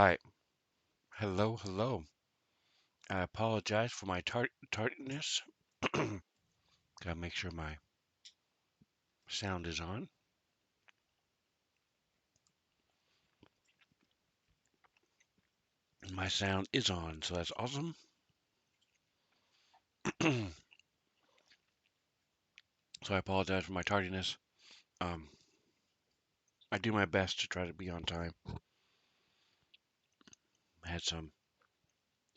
right. Hello, hello. I apologize for my tardiness. Gotta make sure my sound is on. My sound is on, so that's awesome. So I apologize for my tardiness. Um, I do my best to try to be on time. I had some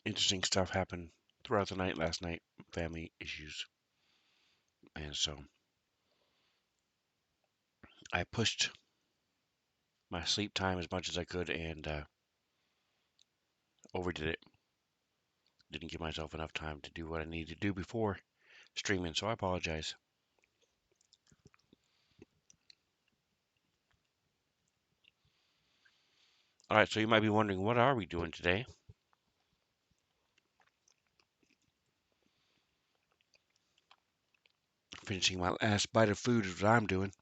interesting stuff happen throughout the night last night, family issues, and so I pushed my sleep time as much as I could and overdid it. Didn't give myself enough time to do what I needed to do before streaming, so I apologize. All right, so you might be wondering, what are we doing today? Finishing my last bite of food is what I'm doing.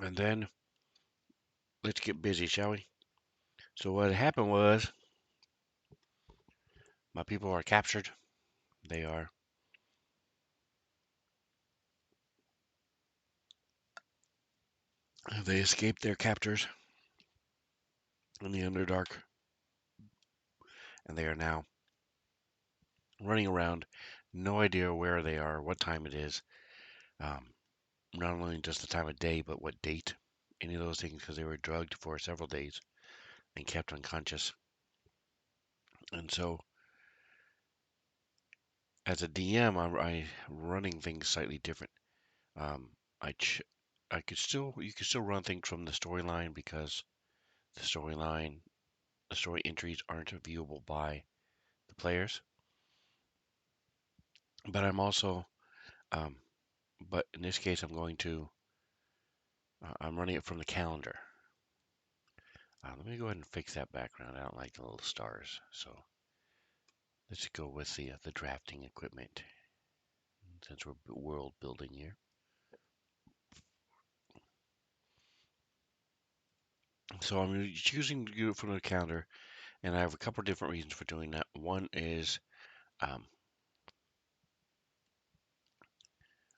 And then let's get busy, shall we? So what happened was my people are captured. They are they escaped their captors in the Underdark, and they are now running around. No idea where they are, what time it is. Um, Not only just the time of day, but what date. Any of those things, because they were drugged for several days and kept unconscious. And so, as a DM, I running things slightly different. Um, I ch- I could still you could still run things from the storyline because the storyline the story entries aren't viewable by the players. But I'm also um, but in this case I'm running it from the calendar. Let me go ahead and fix that background. I don't like the little stars. So let's go with the drafting equipment since we're world building here. So I'm choosing to do it from the calendar, and I have a couple of different reasons for doing that. One is um,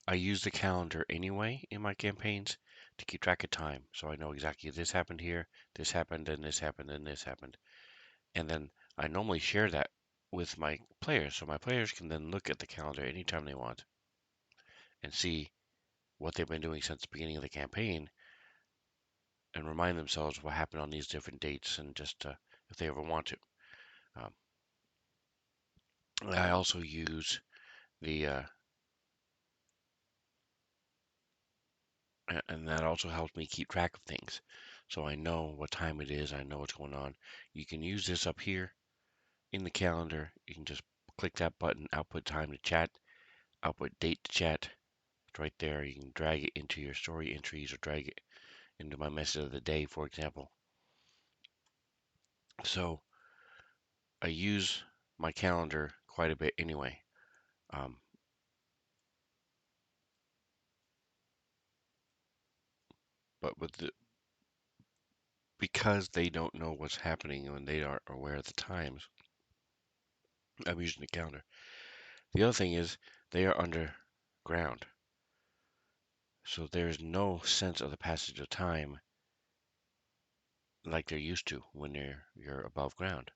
I use the calendar anyway in my campaigns to keep track of time. So I know exactly this happened here, this happened, and this happened, and this happened. And then I normally share that with my players. So my players can then look at the calendar anytime they want and see what they've been doing since the beginning of the campaign and remind themselves what happened on these different dates and just if they ever want to. Um, I also use the and that also helps me keep track of things. So I know what time it is, I know what's going on. You can use this up here in the calendar. You can just click that button, output time to chat, output date to chat. It's right there. You can drag it into your story entries or drag it into my message of the day, for example. So I use my calendar quite a bit anyway. Um, but because they don't know what's happening when they aren't aware of the times, I'm using the calendar. The other thing is they are underground, so there's no sense of the passage of time like they're used to when you're above ground.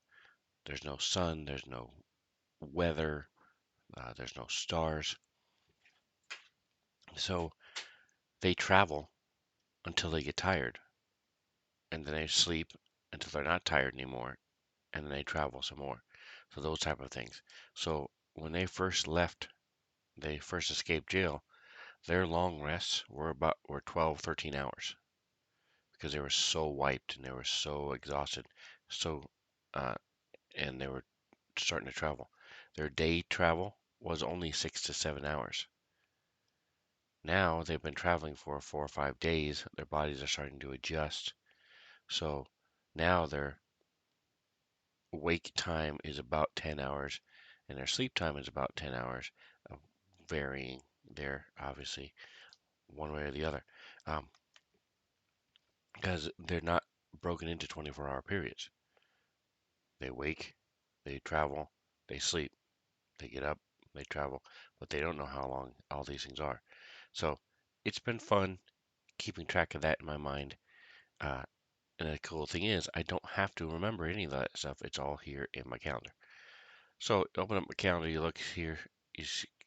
There's no sun, there's no weather, there's no stars. So they travel until they get tired, and then they sleep until they're not tired anymore, and then they travel some more. So those type of things. So when they first escaped jail, their long rests were 12, 13 hours because they were so wiped and they were so exhausted, so uh, and they were starting to travel. Their day travel was only 6 to 7 hours. Now they've been traveling for 4 or 5 days. Their bodies are starting to adjust. So now their wake time is about 10 hours and their sleep time is about 10 hours, varying there, obviously. one way or the other, because they're not broken into 24-hour periods. They wake, they travel, they sleep, they get up, they travel, but they don't know how long all these things are. So it's been fun keeping track of that in my mind. Uh, and the cool thing is, I don't have to remember any of that stuff. It's all here in my calendar. So open up my calendar, you look here,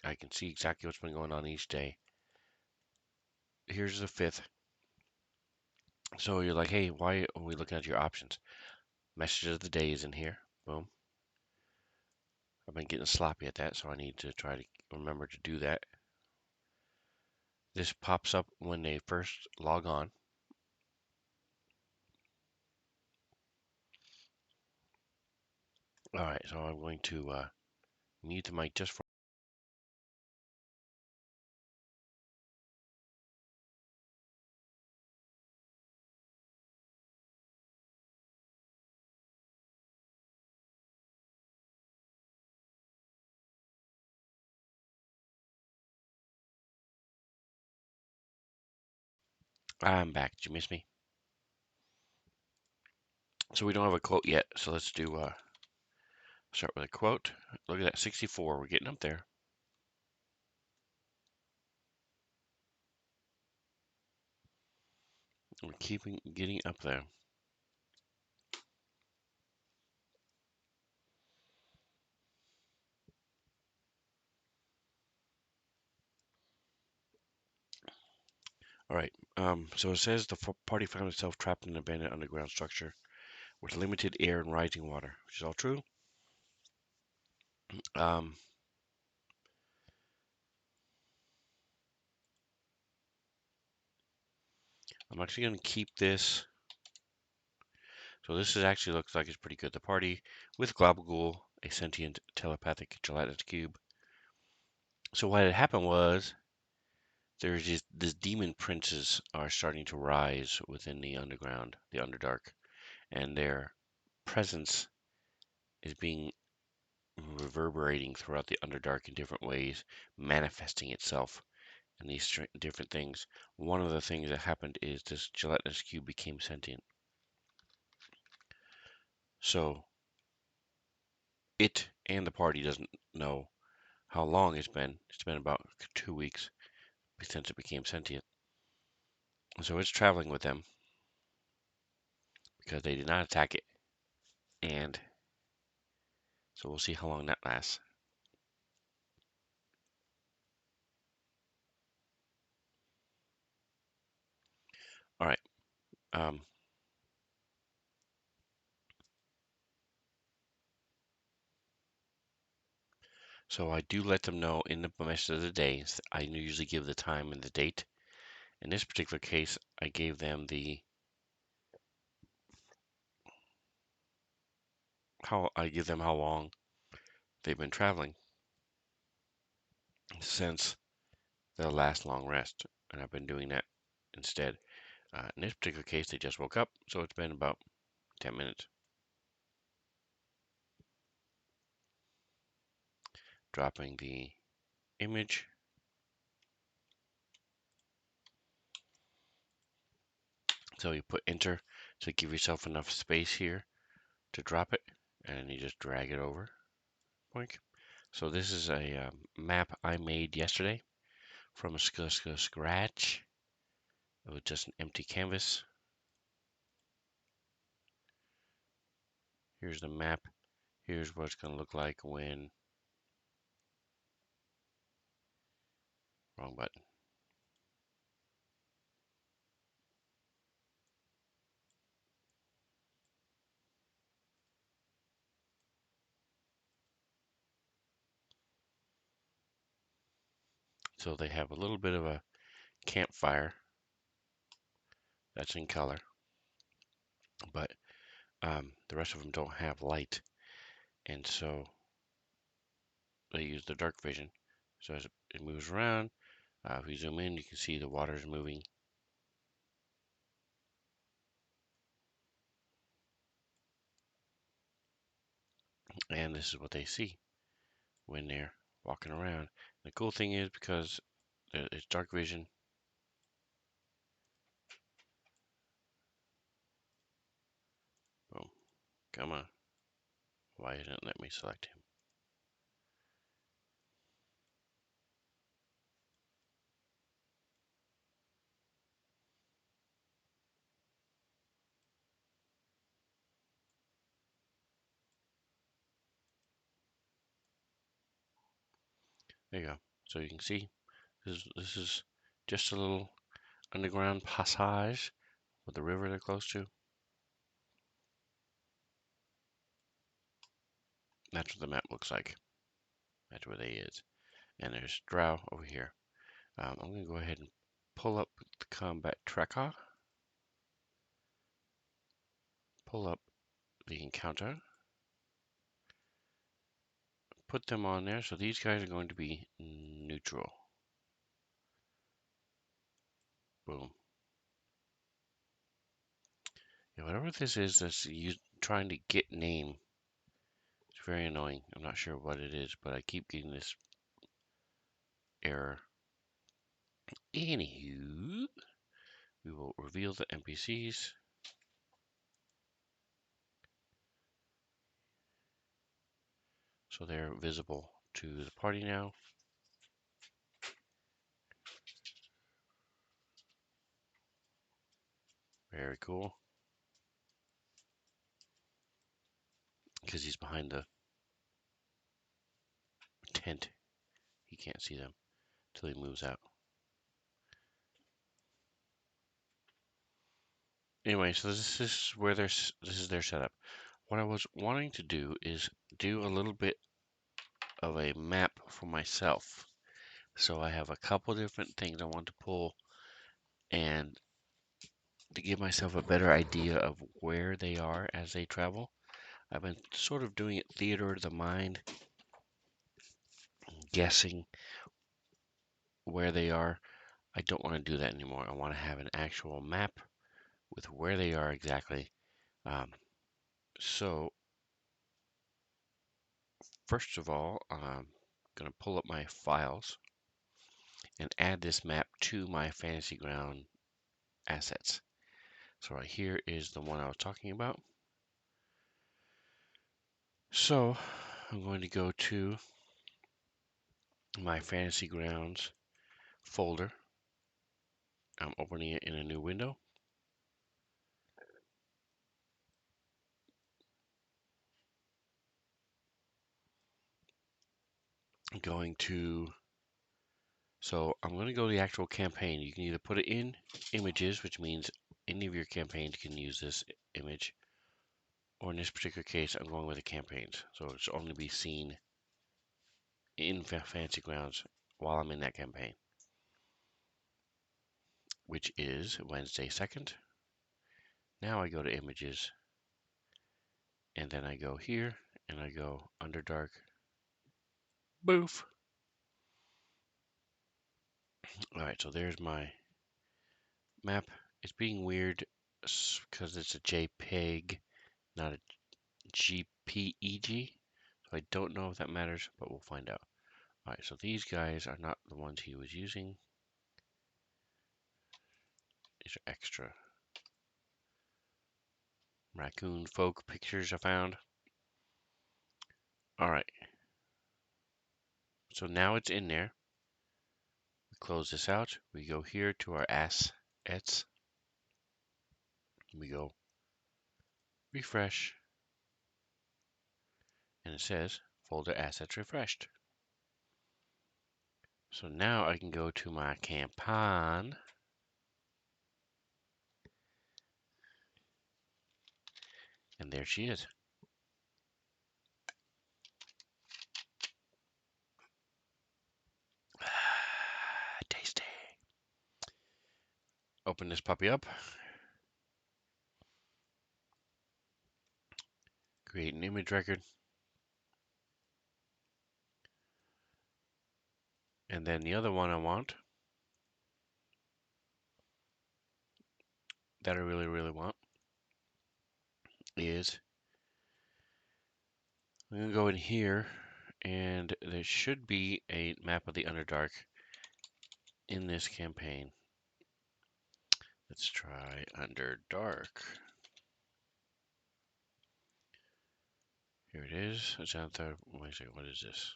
I can see exactly what's been going on each day. Here's the 5th. So you're like, hey, why are we looking at your options? Message of the day is in here. Boom. I've been getting sloppy at that, so I need to try to remember to do that. This pops up when they first log on. All right, so I'm going to mute the mic just for. I'm back. Did you miss me? So we don't have a quote yet, so let's do start with a quote. Look at that, 64. We're getting up there. We're keeping getting up there. All right. So it says the party found itself trapped in an abandoned underground structure with limited air and rising water, which is all true. Um, I'm actually going to keep this. So this is actually looks like it's pretty good. The party with Globagul, a sentient telepathic gelatinous cube. So what had happened was there's just these demon princes are starting to rise within the underground, the Underdark, and their presence is being reverberating throughout the Underdark in different ways, manifesting itself in these different things. One of the things that happened is this gelatinous cube became sentient. So it and the party doesn't know how long it's been. It's been about 2 weeks since it became sentient. So it's traveling with them because they did not attack it. And so we'll see how long that lasts. All right. Um, so I do let them know in the message of the day. I usually give the time and the date. In this particular case, I gave them how long they've been traveling since their last long rest, and I've been doing that instead. In this particular case, they just woke up, so it's been about 10 minutes. Dropping the image. So you put enter to give yourself enough space here to drop it, and you just drag it over. Boink. So this is a map I made yesterday from scratch. It was just an empty canvas. Here's the map. Here's what it's going to look like when. Wrong button. So they have a little bit of a campfire that's in color, but the rest of them don't have light, and so they use the dark vision. So as it moves around, if we zoom in, you can see the water's moving. And this is what they see when they're walking around. The cool thing is because it's dark vision, Come on. Why didn't it let me select him? There you go. So you can see this is just a little underground passage with the river they're close to. That's what the map looks like. That's where they is. And there's Drow over here. I'm going to go ahead and pull up the combat tracker. Pull up the encounter. Put them on there. So these guys are going to be neutral. Boom. Yeah, whatever this is that's you trying to get name. It's very annoying. I'm not sure what it is, but I keep getting this error. Anywho, we will reveal the NPCs. So they're visible to the party now. Very cool. Because he's behind the tent. He can't see them until he moves out. Anyway, so this is where this is their setup. What I was wanting to do is do a little bit of a map for myself. So I have a couple different things I want to pull and to give myself a better idea of where they are as they travel. I've been sort of doing it theater of the mind, guessing where they are. I don't want to do that anymore. I want to have an actual map with where they are exactly. So first of all, I'm going to pull up my files and add this map to my Fantasy Ground assets. So right here is the one I was talking about. So I'm going to go to my Fantasy Grounds folder. I'm opening it in a new window. I'm going to, so I'm going to go to the actual campaign. You can either put it in images, which means any of your campaigns can use this image, or in this particular case, I'm going with the campaigns. So it's only be seen in Fantasy Grounds while I'm in that campaign, which is Wednesday 2nd. Now I go to images, and then I go here, and I go Underdark. Boof. Alright, so there's my map. It's being weird because it's a JPEG, not a GPEG. So I don't know if that matters, but we'll find out. Alright, so these guys are not the ones he was using. These are extra raccoon folk pictures I found. Alright, so now it's in there. We close this out. We go here to our assets. We go refresh. And it says folder assets refreshed. So now I can go to my campaign. And there she is. Tasty. Open this puppy up. Create an image record. And then the other one I want, that I really, really want, is I'm going to go in here, and there should be a map of the Underdark in this campaign. Let's try Underdark. Here it is. It's on the, wait a second, what is this?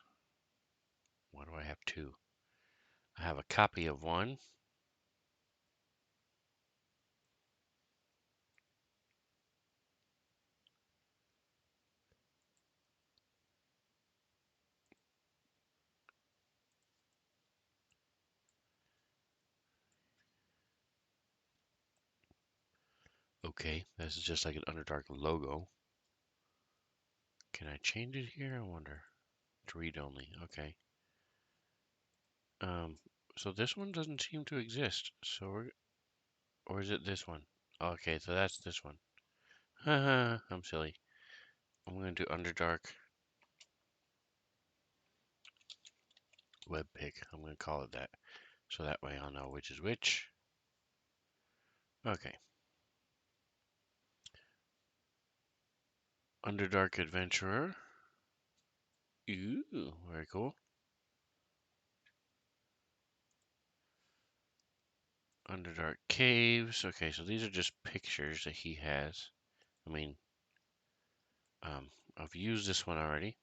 Why do I have two? I have a copy of one. Okay, this is just like an Underdark logo. Can I change it here? I wonder. To read only. Okay. Um, so this one doesn't seem to exist. So or is it this one? Okay, so that's this one. Haha, I'm silly. I'm going to do Underdark web pick. I'm going to call it that. So that way I'll know which is which. Okay. Underdark Adventurer. Ooh, very cool. Underdark Caves. Okay, so these are just pictures that he has. I mean, I've used this one already.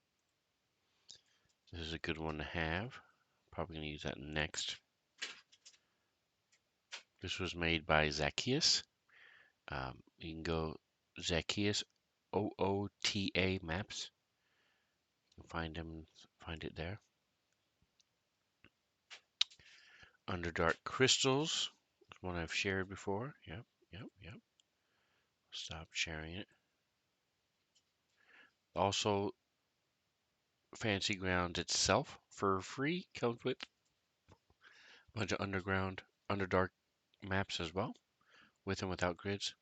This is a good one to have. Probably going to use that next. This was made by Zacchaeus. You can go Zacchaeus OOTA Maps. You can find it there. Underdark Crystals. One I've shared before. Yep. Stop sharing it. Also, Fancy Grounds itself for free comes with a bunch of Underdark maps as well, with and without grids.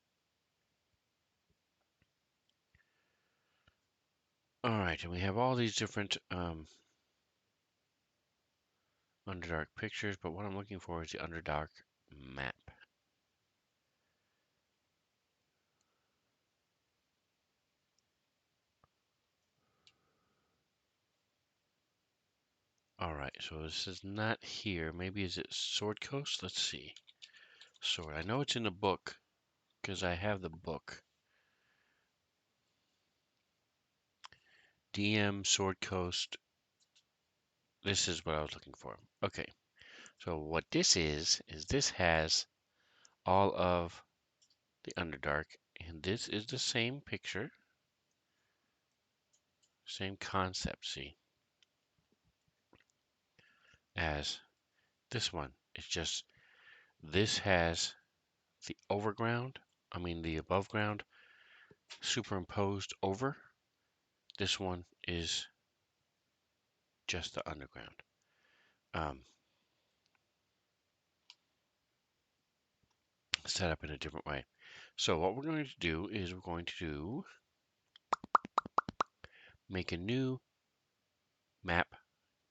All right, and we have all these different Underdark pictures, but what I'm looking for is the Underdark map. All right, so this is not here. Maybe is it Sword Coast? Let's see. Sword. I know it's in the book because I have the book. DM Sword Coast. This is what I was looking for. Okay, so what this is this has all of the Underdark, and this is the same picture, same concept, see, as this one. It's just this has the overground, the above ground superimposed over. This one is just the underground. Um, Set up in a different way. So what we're going to do is we're going to make a new map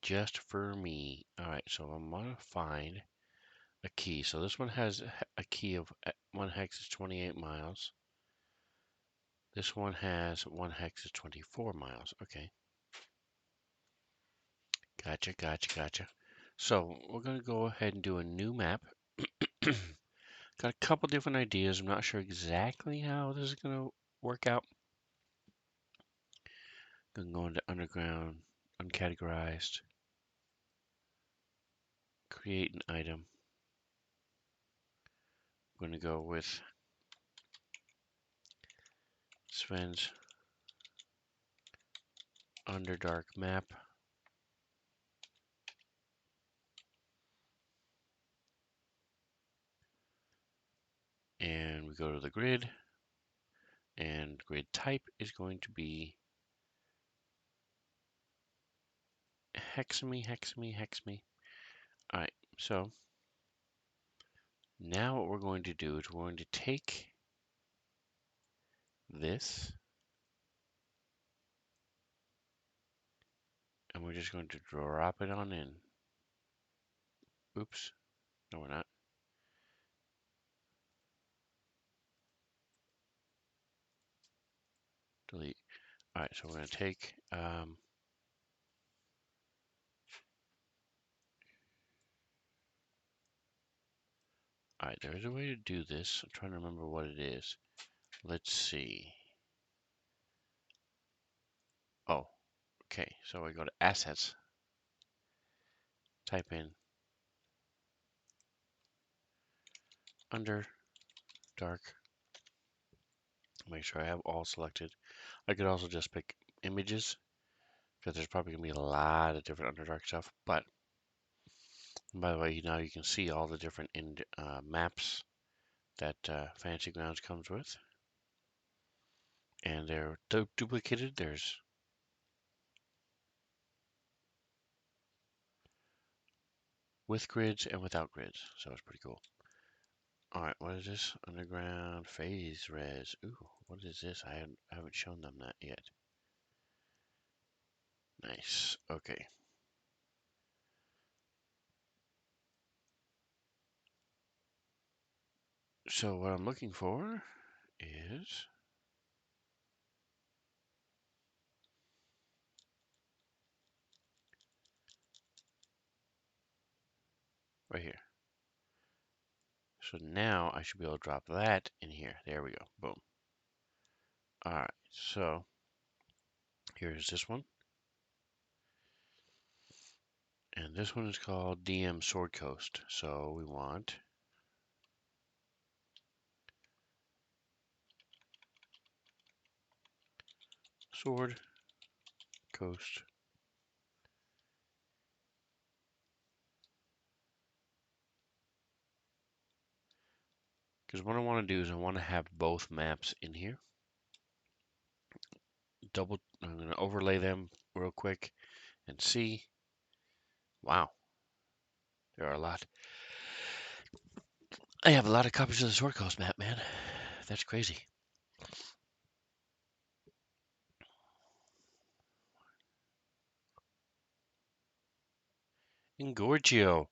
just for me. All right, so I'm gonna find a key. So this one has a key of 1 hex is 28 miles. This one has 1 hex is 24 miles. Okay. Gotcha. So we're going to go ahead and do a new map. Got a couple different ideas. I'm not sure exactly how this is going to work out. Going to go into underground, uncategorized, create an item. I'm going to go with Sven's Underdark map. And we go to the grid, and grid type is going to be hexame. All right, so now what we're going to do is we're going to take this and we're just going to drop it on in. Oops, no we're not. Delete. All right, so we're going to take, all right, there's a way to do this. I'm trying to remember what it is. Let's see. Oh, okay. So we go to assets, type in under dark. Make sure I have all selected. I could also just pick images because there's probably gonna be a lot of different Underdark stuff. But by the way, now you can see all the different maps that Fantasy Grounds comes with, and they're duplicated. There's with grids and without grids, so it's pretty cool. All right, what is this? Underground phase res. Ooh, what is this? I haven't shown them that yet. Nice. Okay. So what I'm looking for is right here. So now I should be able to drop that in here. There we go. Boom. All right. So here's this one. And this one is called DM Sword Coast. So we want Sword Coast. Because what I want to do is I want to have both maps in here. I'm going to overlay them real quick and see. Wow, there are a lot. I have a lot of copies of the Sword Coast map, man. That's crazy. Engorgio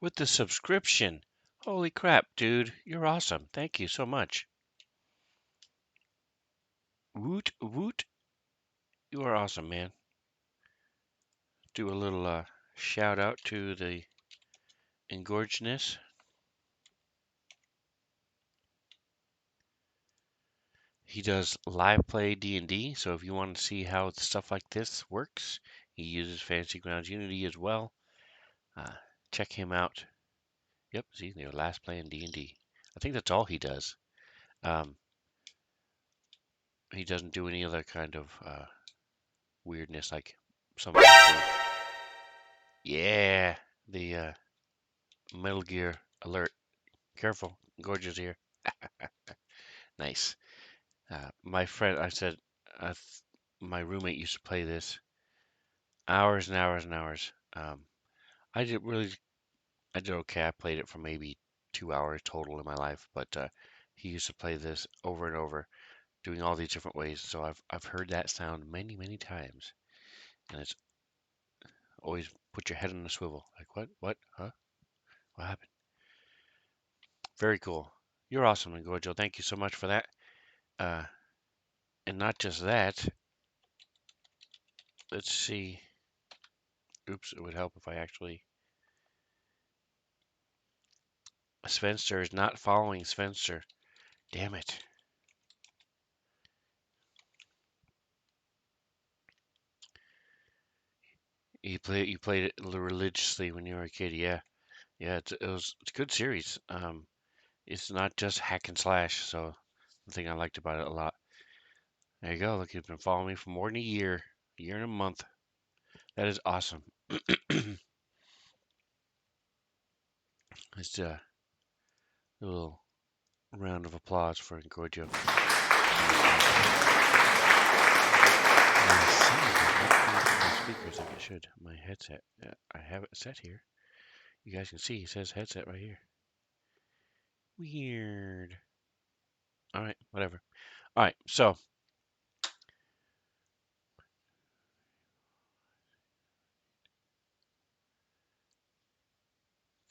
with the subscription. Holy crap, dude. You're awesome. Thank you so much. Woot, woot. You are awesome, man. Do a little shout out to the engorgeness. He does live play D&D, so if you want to see how stuff like this works, he uses Fantasy Grounds Unity as well. Uh, check him out. Yep, see, they were last playing D&D. I think that's all he does. Um, he doesn't do any other kind of weirdness like some of us do. Yeah, the Metal Gear alert. Careful, Gorgeous here. Nice. My friend, I said, uh, my roommate used to play this hours and hours and hours. I did really, I did okay. I played it for maybe 2 hours total in my life, but he used to play this over and over, doing all these different ways. So I've heard that sound many, many times, and it's always put your head on a swivel. Like what? What? Huh? What happened? Very cool. You're awesome, Ngojo. Thank you so much for that. Uh, and not just that. Let's see. Oops, it would help if I actually. Svenster is not following Svenster. Damn it. You played it religiously when you were a kid. Yeah, yeah. It's a good series. It's not just hack and slash. So the thing I liked about it a lot. There you go. Look, you've been following me for more than a year and a month. That is awesome. It's a little round of applause for Gorgio. My speakers like it should. My headset. I have it set here. You guys can see it says headset right here. Weird. All right, whatever. All right, so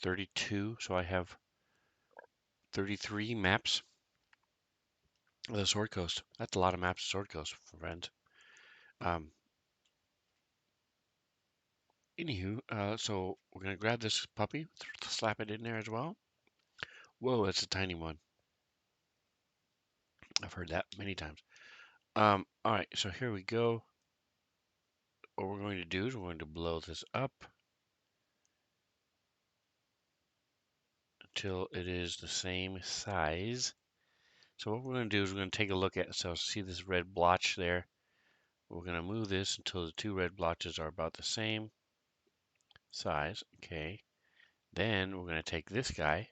32. So I have 33 maps of the Sword Coast. That's a lot of maps of Sword Coast, friends. Um, Anywho, so we're gonna grab this puppy, slap it in there as well. Whoa, that's a tiny one. I've heard that many times. All right, so here we go. what we're going to do is we're going to blow this up until it is the same size. So what we're going to do is we're going to take a look at, so see this red blotch there? We're going to move this until the two red blotches are about the same size. Okay. Then we're going to take this guy,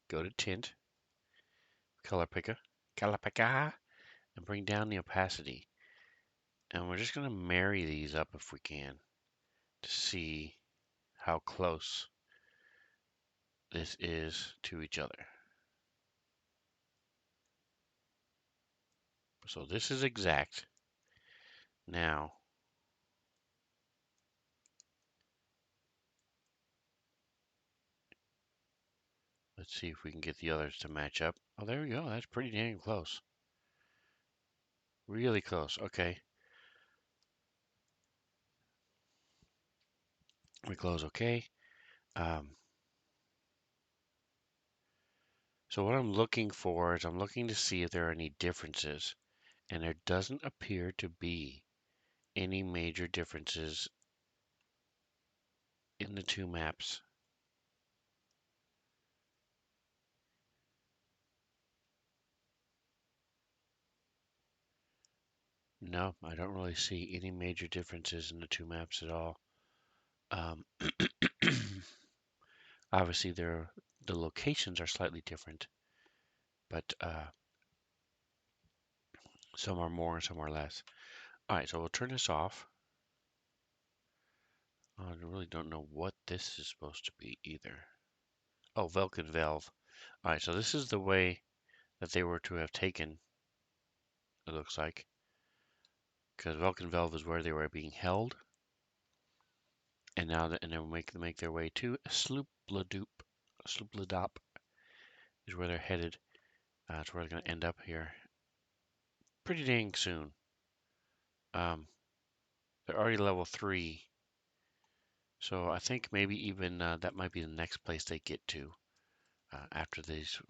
go to tint, color picker, and bring down the opacity. And we're just going to marry these up if we can to see how close this is to each other. So this is exact. Now, let's see if we can get the others to match up. Oh, there we go. That's pretty dang close. Really close. Okay. We close okay. Um, so what I'm looking for is I'm looking to see if there are any differences. And there doesn't appear to be any major differences in the two maps. No, I don't really see any major differences in the two maps at all. Um, obviously, the locations are slightly different, but some are more and some are less. All right, so we'll turn this off. I really don't know what this is supposed to be either. Oh, Velkin Valve. All right, so this is the way that they were to have taken, it looks like, because Velkin Valve is where they were being held. And now and then make their way to Sloopladop. Sloopladop is where they're headed. That's where they're going to end up here pretty dang soon. Um, they're already level 3, so I think maybe even that might be the next place they get to after these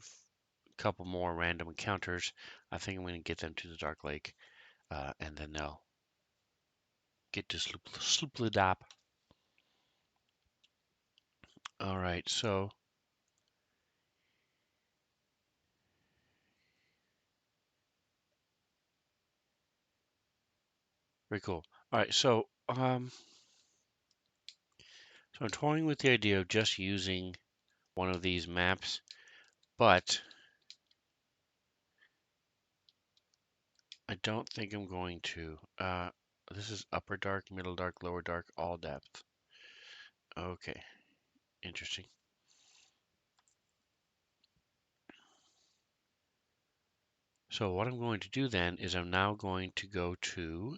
couple more random encounters. I think I'm going to get them to the Dark Lake, and then they'll get to Sloopladop. All right, so very cool. All right, so I'm toying with the idea of just using one of these maps, but I don't think I'm going to. This is upper dark, middle dark, lower dark, all depth. Okay, interesting. So what I'm going to do then is I'm now going to go to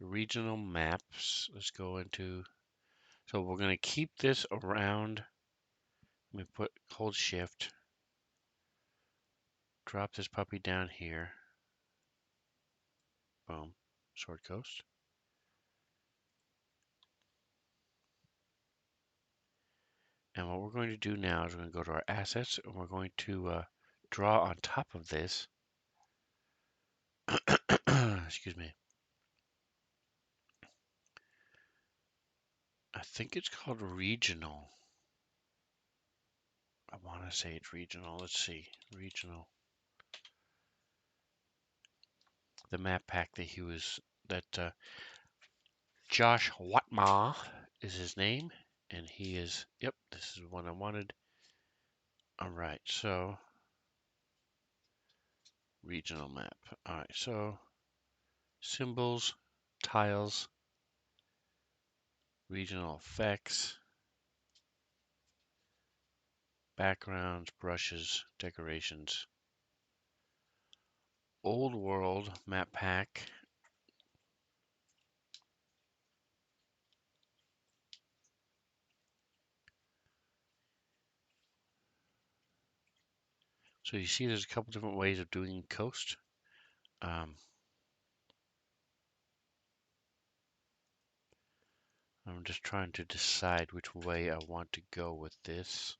the regional maps. Let's go into, so we're going to keep this around. Let me hold shift, drop this puppy down here. Boom, Sword Coast. And what we're going to do now is we're going to go to our assets and we're going to draw on top of this. Excuse me. I think it's called regional. I want to say it's regional. Let's see. Regional. The map pack that Josh Watma is his name. And he is, yep, this is what I wanted. All right, so regional map. All right, so symbols, tiles, regional effects, backgrounds, brushes, decorations, old world map pack. So you see there's a couple different ways of doing coast. I'm just trying to decide which way I want to go with this.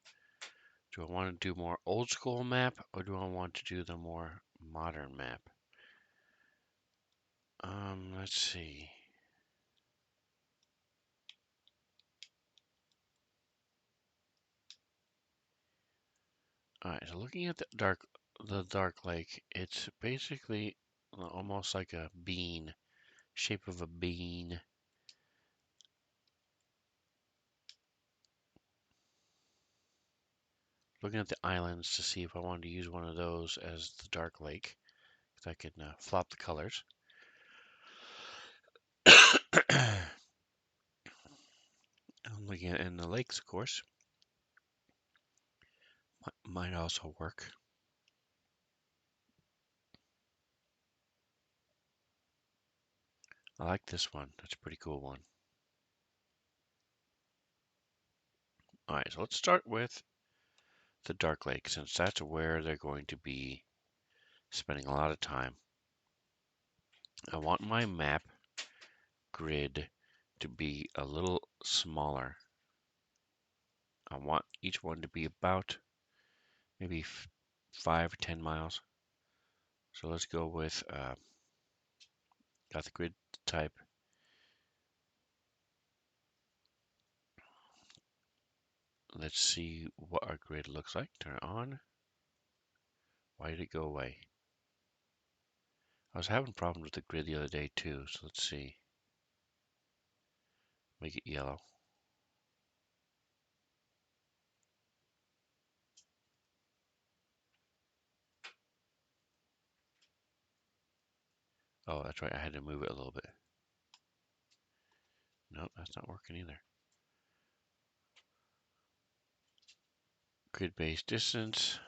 Do I want to do more old school map or do I want to do the more modern map? Let's see. All right, so looking at the dark lake, it's basically almost like a bean, shape of a bean. Looking at the islands to see if I wanted to use one of those as the dark lake, because I could flop the colors. I'm looking at in the lakes, of course. Might also work. I like this one. That's a pretty cool one. All right, so let's start with the dark lake, since that's where they're going to be spending a lot of time. I want my map grid to be a little smaller. I want each one to be about maybe 5 or 10 miles. So let's go with, got the grid type. Let's see what our grid looks like. Turn it on. Why did it go away? I was having problems with the grid the other day too, so let's see. Make it yellow. Oh, that's right, I had to move it a little bit. Nope, that's not working either. Grid-based distance.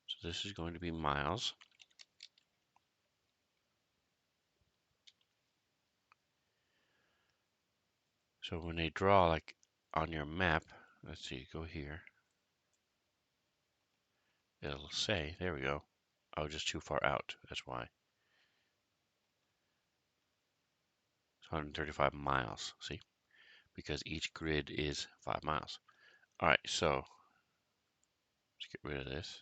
So this is going to be miles. So when they draw, like on your map, let's see, go here. It'll say, there we go. I was just too far out, that's why. It's 135 miles, see? Because each grid is 5 miles. All right, so let's get rid of this.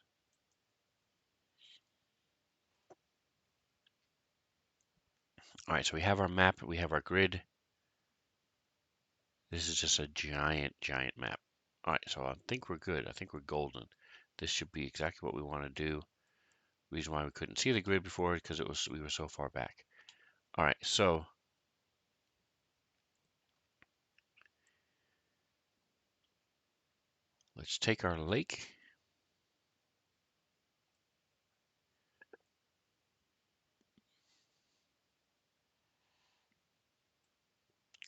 All right, so we have our map, we have our grid. This is just a giant, giant map. All right, so I think we're good. I think we're golden. This should be exactly what we want to do. Reason why we couldn't see the grid before is because we were so far back. All right, so let's take our lake.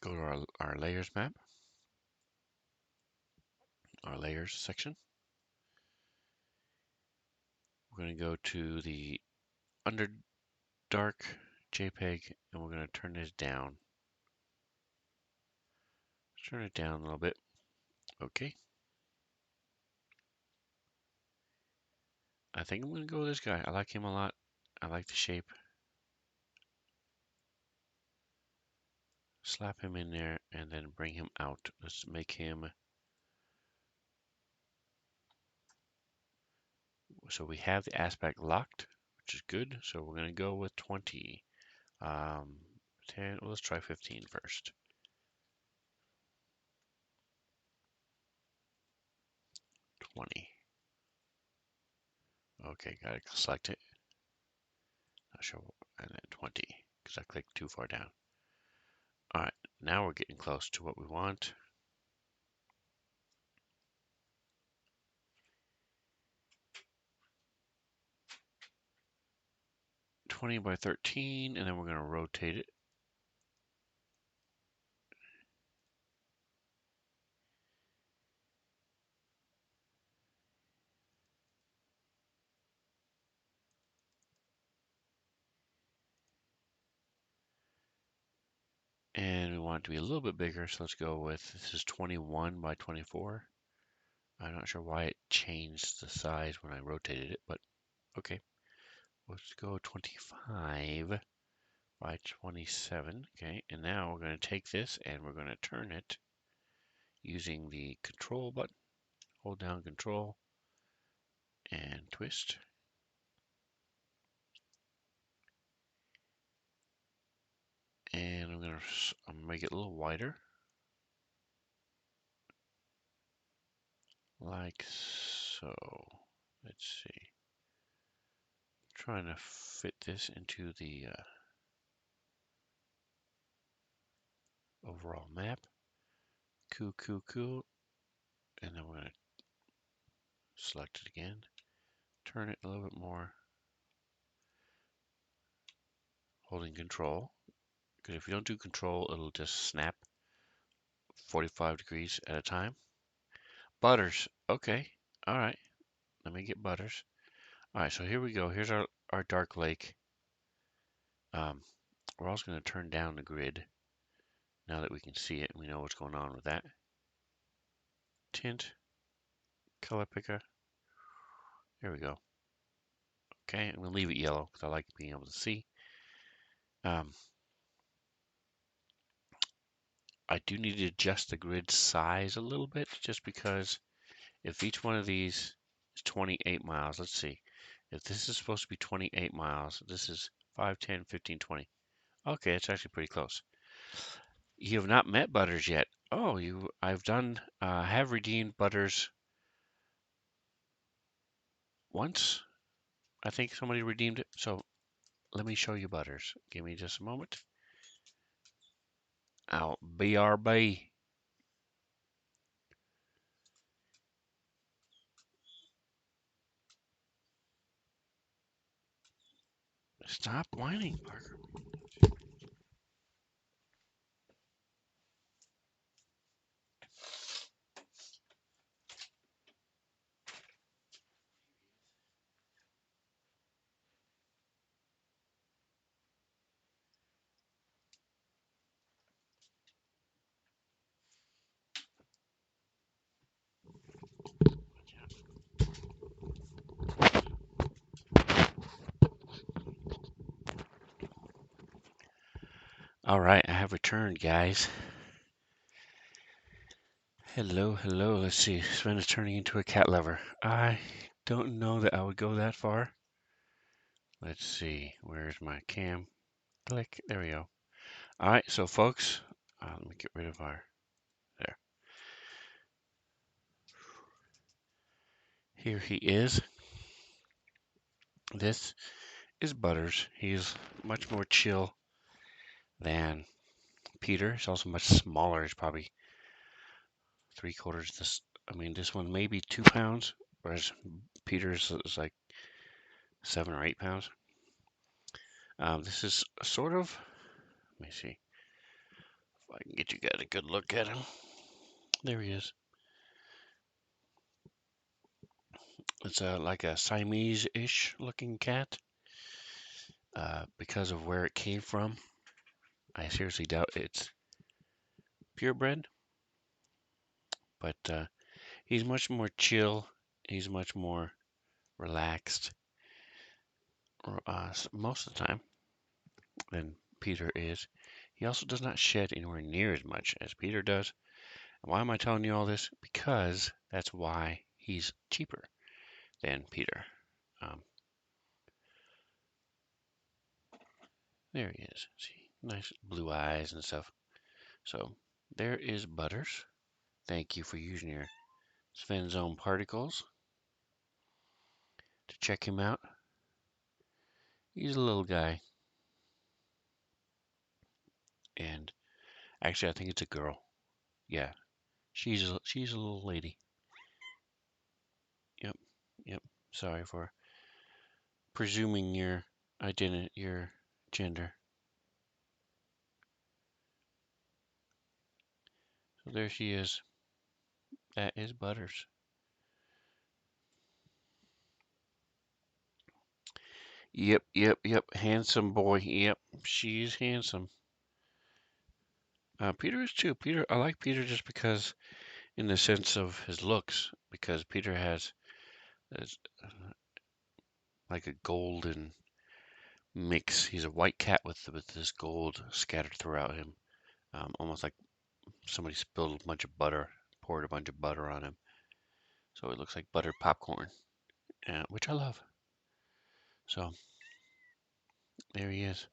Go to our layers map, our layers section. We're going to go to the Underdark JPEG, and we're going to turn this down. Turn it down a little bit. Okay. I think I'm going to go with this guy. I like him a lot. I like the shape. Slap him in there and then bring him out. Let's make him. So we have the aspect locked, which is good. So we're going to go with 20. 10. Well, let's try 15 first. 20. Okay, gotta select it. Not sure. And then 20, because I clicked too far down. All right, now we're getting close to what we want. 20 by 13, and then we're going to rotate it. And we want it to be a little bit bigger, so let's go with, this is 21 by 24. I'm not sure why it changed the size when I rotated it, but okay. Let's go 25 by 27. Okay, and now we're going to take this and we're going to turn it using the control button. Hold down control and twist. I'm gonna make it a little wider, like so. Let's see. Trying to fit this into the overall map. Cool, cool, cool. And then we're gonna select it again. Turn it a little bit more, holding control. Because if you don't do control, it'll just snap 45 degrees at a time. Butters. Okay. All right. Let me get butters. All right. So here we go. Here's our dark lake. We're also going to turn down the grid now that we can see it and we know what's going on with that. Tint. Color picker. There we go. Okay. I'm going to leave it yellow because I like being able to see. I do need to adjust the grid size a little bit just because if each one of these is 28 miles, let's see. If this is supposed to be 28 miles, this is 5, 10, 15, 20. Okay, it's actually pretty close. You have not met Butters yet. Oh, have redeemed Butters once. I think somebody redeemed it. So let me show you Butters. Give me just a moment. I'll BRB. Stop whining, Parker. All right, I have returned, guys. Hello, hello. Let's see. Sven is turning into a cat lover. I don't know that I would go that far. Let's see. Where's my cam? Click. There we go. All right, so folks, let me get rid of our there. Here he is. This is Butters. He's much more chill than Peter. He's also much smaller. He's probably 3/4 this. I mean, this one may be 2 pounds, whereas Peter's is like 7 or 8 pounds. This is sort of. Let me see if I can get you guys a good look at him. There he is. It's like a Siamese-ish looking cat. Because of where it came from, I seriously doubt it's purebred. But he's much more chill. He's much more relaxed most of the time than Peter is. He also does not shed anywhere near as much as Peter does. And why am I telling you all this? Because that's why he's cheaper than Peter. Um, there he is. See, nice blue eyes and stuff. So there is Butters. Thank you for using your Sven Zone particles to check him out. He's a little guy. And actually, I think it's a girl. Yeah, she's a little lady. Yep, yep. Sorry for presuming your identity, your gender. So there she is. That is Butters. Yep, yep, yep. Handsome boy. Yep, she's handsome. Peter is too. Peter, I like Peter just because, in the sense of his looks, because Peter has like a golden mix. He's a white cat with this gold scattered throughout him, almost like somebody spilled a bunch of butter, poured a bunch of butter on him. So it looks like buttered popcorn, which I love. So there he is,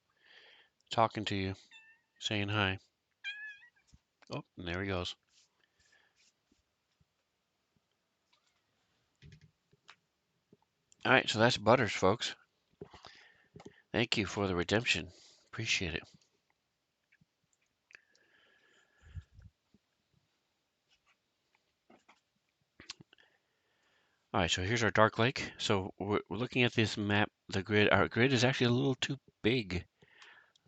talking to you. saying hi. Oh, and there he goes. All right, so that's Butters, folks. Thank you for the redemption. Appreciate it. All right, so here's our dark lake. So we're looking at this map, the grid. Our grid is actually a little too big.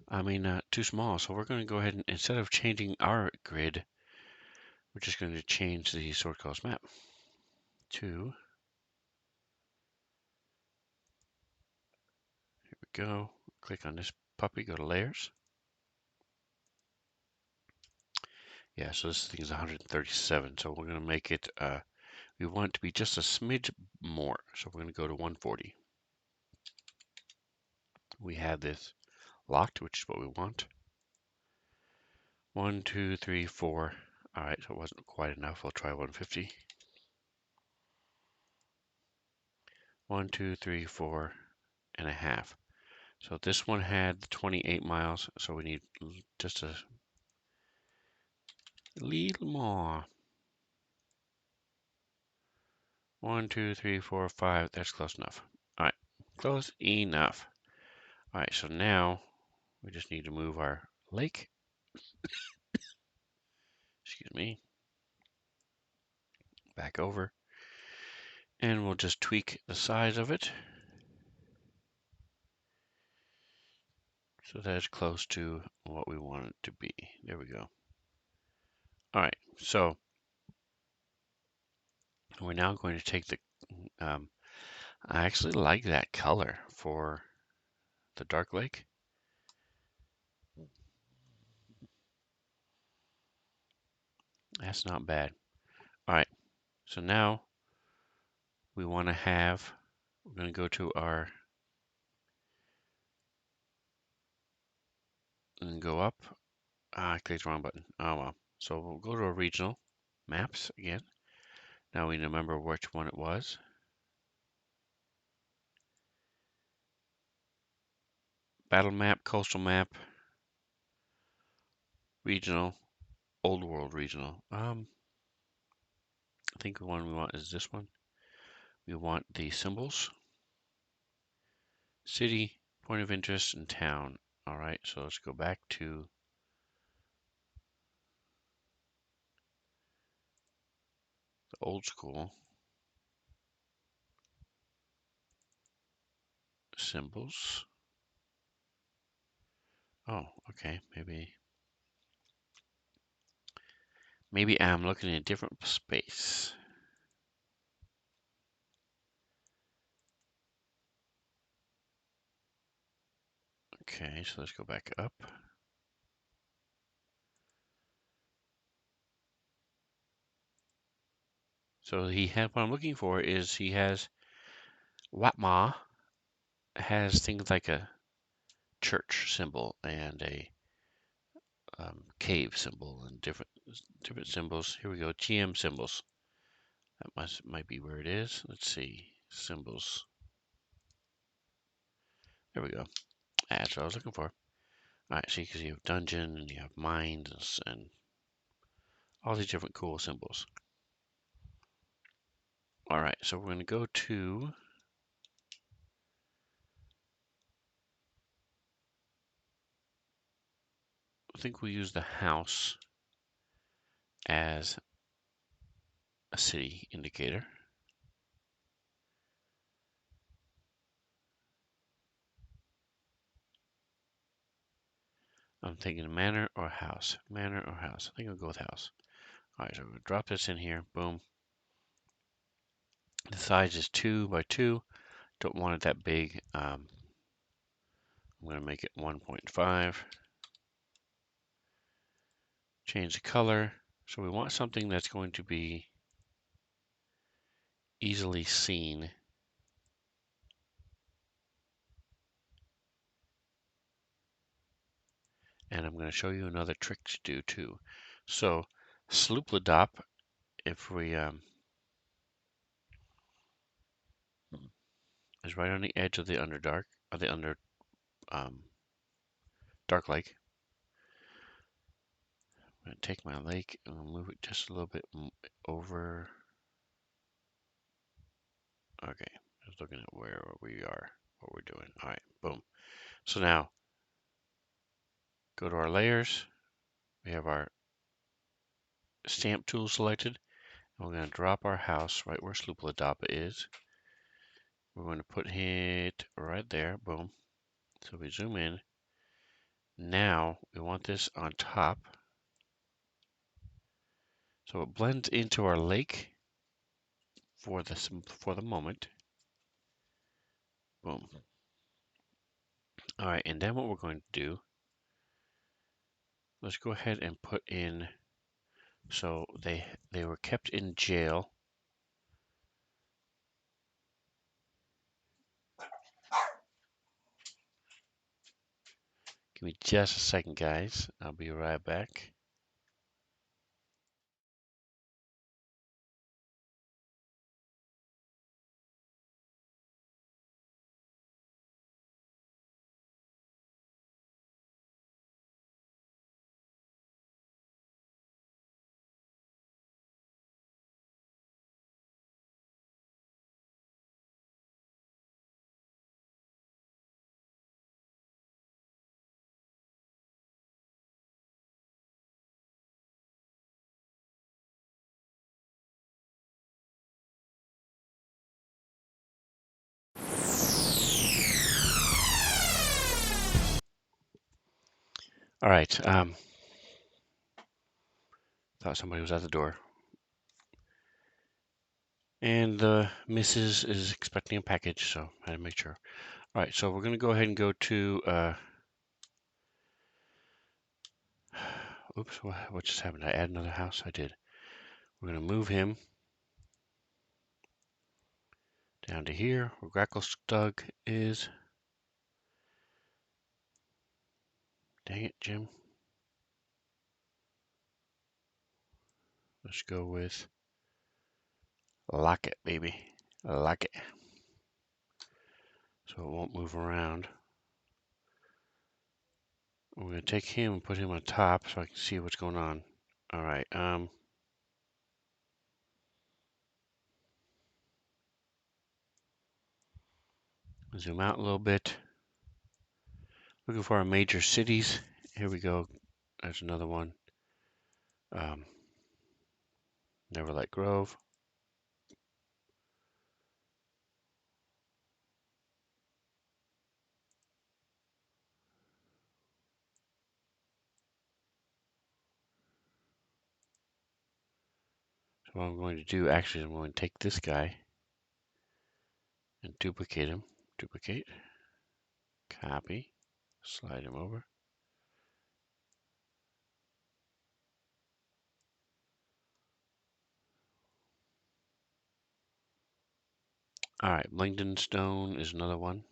I mean, too small. So we're going to go ahead and, instead of changing our grid, we're just going to change the sort cost map to, here we go. Click on this puppy, go to layers. Yeah, so this thing is 137. So we're going to make it, we want it to be just a smidge more. So we're going to go to 140. We have this locked, which is what we want. 1, 2, 3, 4. All right, so it wasn't quite enough. We'll try 150. 1, 2, 3, 4.5. So this one had 28 miles, so we need just a little more. 1, 2, 3, 4, 5. That's close enough. All right, close enough. All right, so now we just need to move our lake. Excuse me. Back over. And we'll just tweak the size of it so that it's close to what we want it to be. There we go. All right, so we're now going to take the, I actually like that color for the dark lake. That's not bad. All right, so now we want to have, we're going to go to our, and go up. I clicked the wrong button. Oh well. So we'll go to our regional maps again. Now we remember which one it was. Battle map, coastal map, regional, old world regional. I think the one we want is this one. We want the symbols, city, point of interest, and town. All right, so let's go back to the old school symbols. Oh, okay, maybe I'm looking in a different space. Okay, so let's go back up. So he had, what I'm looking for is he has, Watma has things like a church symbol and a cave symbol and different symbols. Here we go, GM symbols. That might be where it is. Let's see, symbols. There we go. That's what I was looking for. All right, see, because you have dungeon and you have mines and all these different cool symbols. All right, so we're going to go to, I think we use the house as a city indicator. I'm thinking manor or house. Manor or house. I think I'll go with house. All right, so I'm going to drop this in here. Boom. The size is 2 by 2. Don't want it that big. I'm going to make it 1.5. Change the color. So we want something that's going to be easily seen. And I'm going to show you another trick to do too. So Sloopladop, if we is right on the edge of the Underdark, of the Under Dark Lake. I'm going to take my lake and I'll move it just a little bit over. Okay, just looking at where we are, what we're doing. All right, boom. So now go to our layers. We have our stamp tool selected. And we're going to drop our house right where Sloopladapa is. We're going to put it right there. Boom. So we zoom in. Now we want this on top. So it blends into our lake for the moment. Boom. All right, and then what we're going to do, let's go ahead and put in, so they were kept in jail. Give me just a second, guys. I'll be right back. All right. Thought somebody was at the door. And the missus is expecting a package, so I had to make sure. All right, so we're going to go ahead and go to, oops, what just happened? I add another house? I did. We're going to move him down to here, where Gracklestug is. Dang it, Jim. Let's go with lock it, baby. Lock it. So it won't move around. We're going to take him and put him on top so I can see what's going on. All right. Zoom out a little bit. Looking for our major cities. Here we go. There's another one. Neverlight Grove. So what I'm going to do, actually, I'm going to take this guy and duplicate him. Duplicate. Copy. Slide him over. All right, Blingden Stone is another one.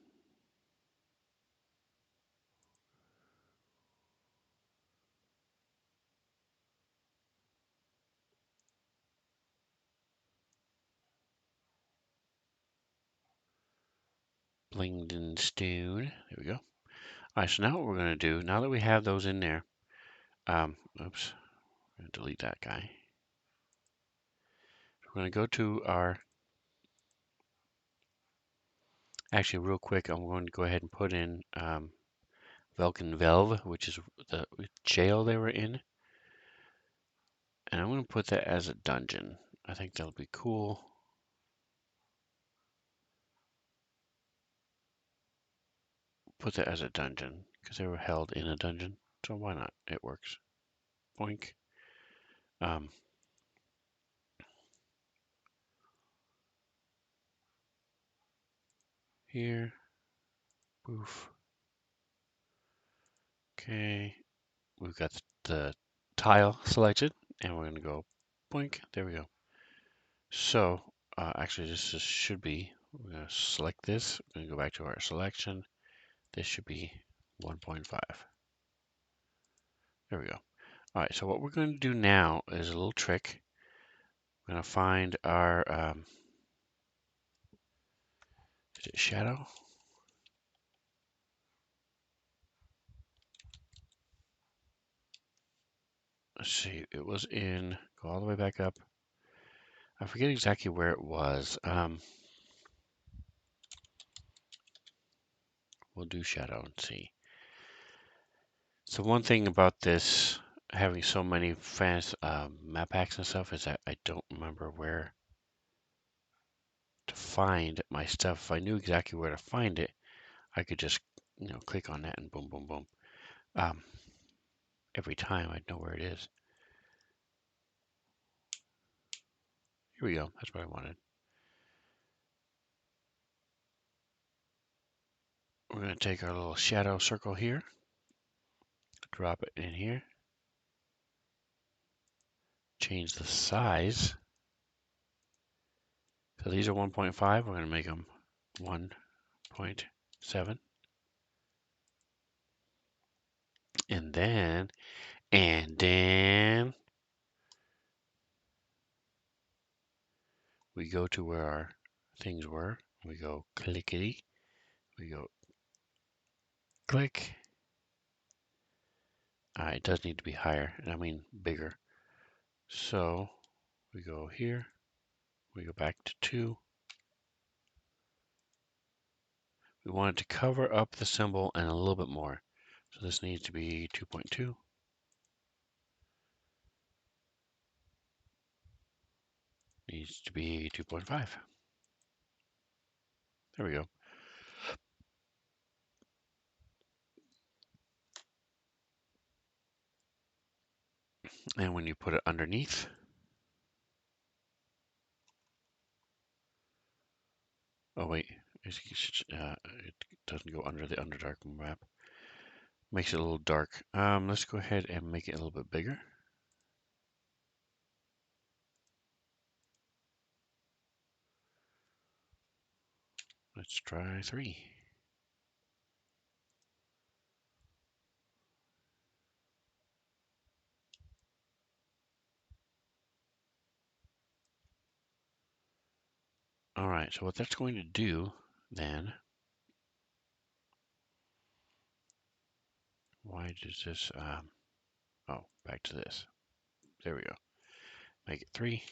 Blingden Stone. There we go. All right, so now what we're going to do, now that we have those in there, oops, I'm going to delete that guy. We're going to go to our, actually real quick, I'm going to go ahead and put in Velkenvelv, which is the jail they were in. And I'm going to put that as a dungeon. I think that'll be cool. Put that as a dungeon because they were held in a dungeon. So why not? It works. Boink. Here. Poof. Okay. We've got the tile selected and we're going to go boink. There we go. So actually this should be, we're going to select this. We're going to go back to our selection. This should be 1.5. There we go. All right, so what we're going to do now is a little trick. We're going to find our, is it shadow? let's see, it was in, go all the way back up. I forget exactly where it was. We'll do shadow and see. So one thing about this, having so many map packs and stuff, is that I don't remember where to find my stuff. If I knew exactly where to find it, I could just, click on that and boom, boom, boom. Every time I'd know where it is. Here we go. That's what I wanted. We're going to take our little shadow circle here, drop it in here, change the size. So these are 1.5. We're going to make them 1.7. And then we go to where our things were. We go clickety. We go click. It does need to be higher, and I mean bigger. So we go here. We go back to 2. We want it to cover up the symbol and a little bit more. So this needs to be 2.2. Needs to be 2.5. There we go. And when you put it underneath, oh wait, it doesn't go under the Underdark map. Makes it a little dark. Let's go ahead and make it a little bit bigger. Let's try 3. All right, so what that's going to do then, why does this, oh, back to this. There we go. Make it 3.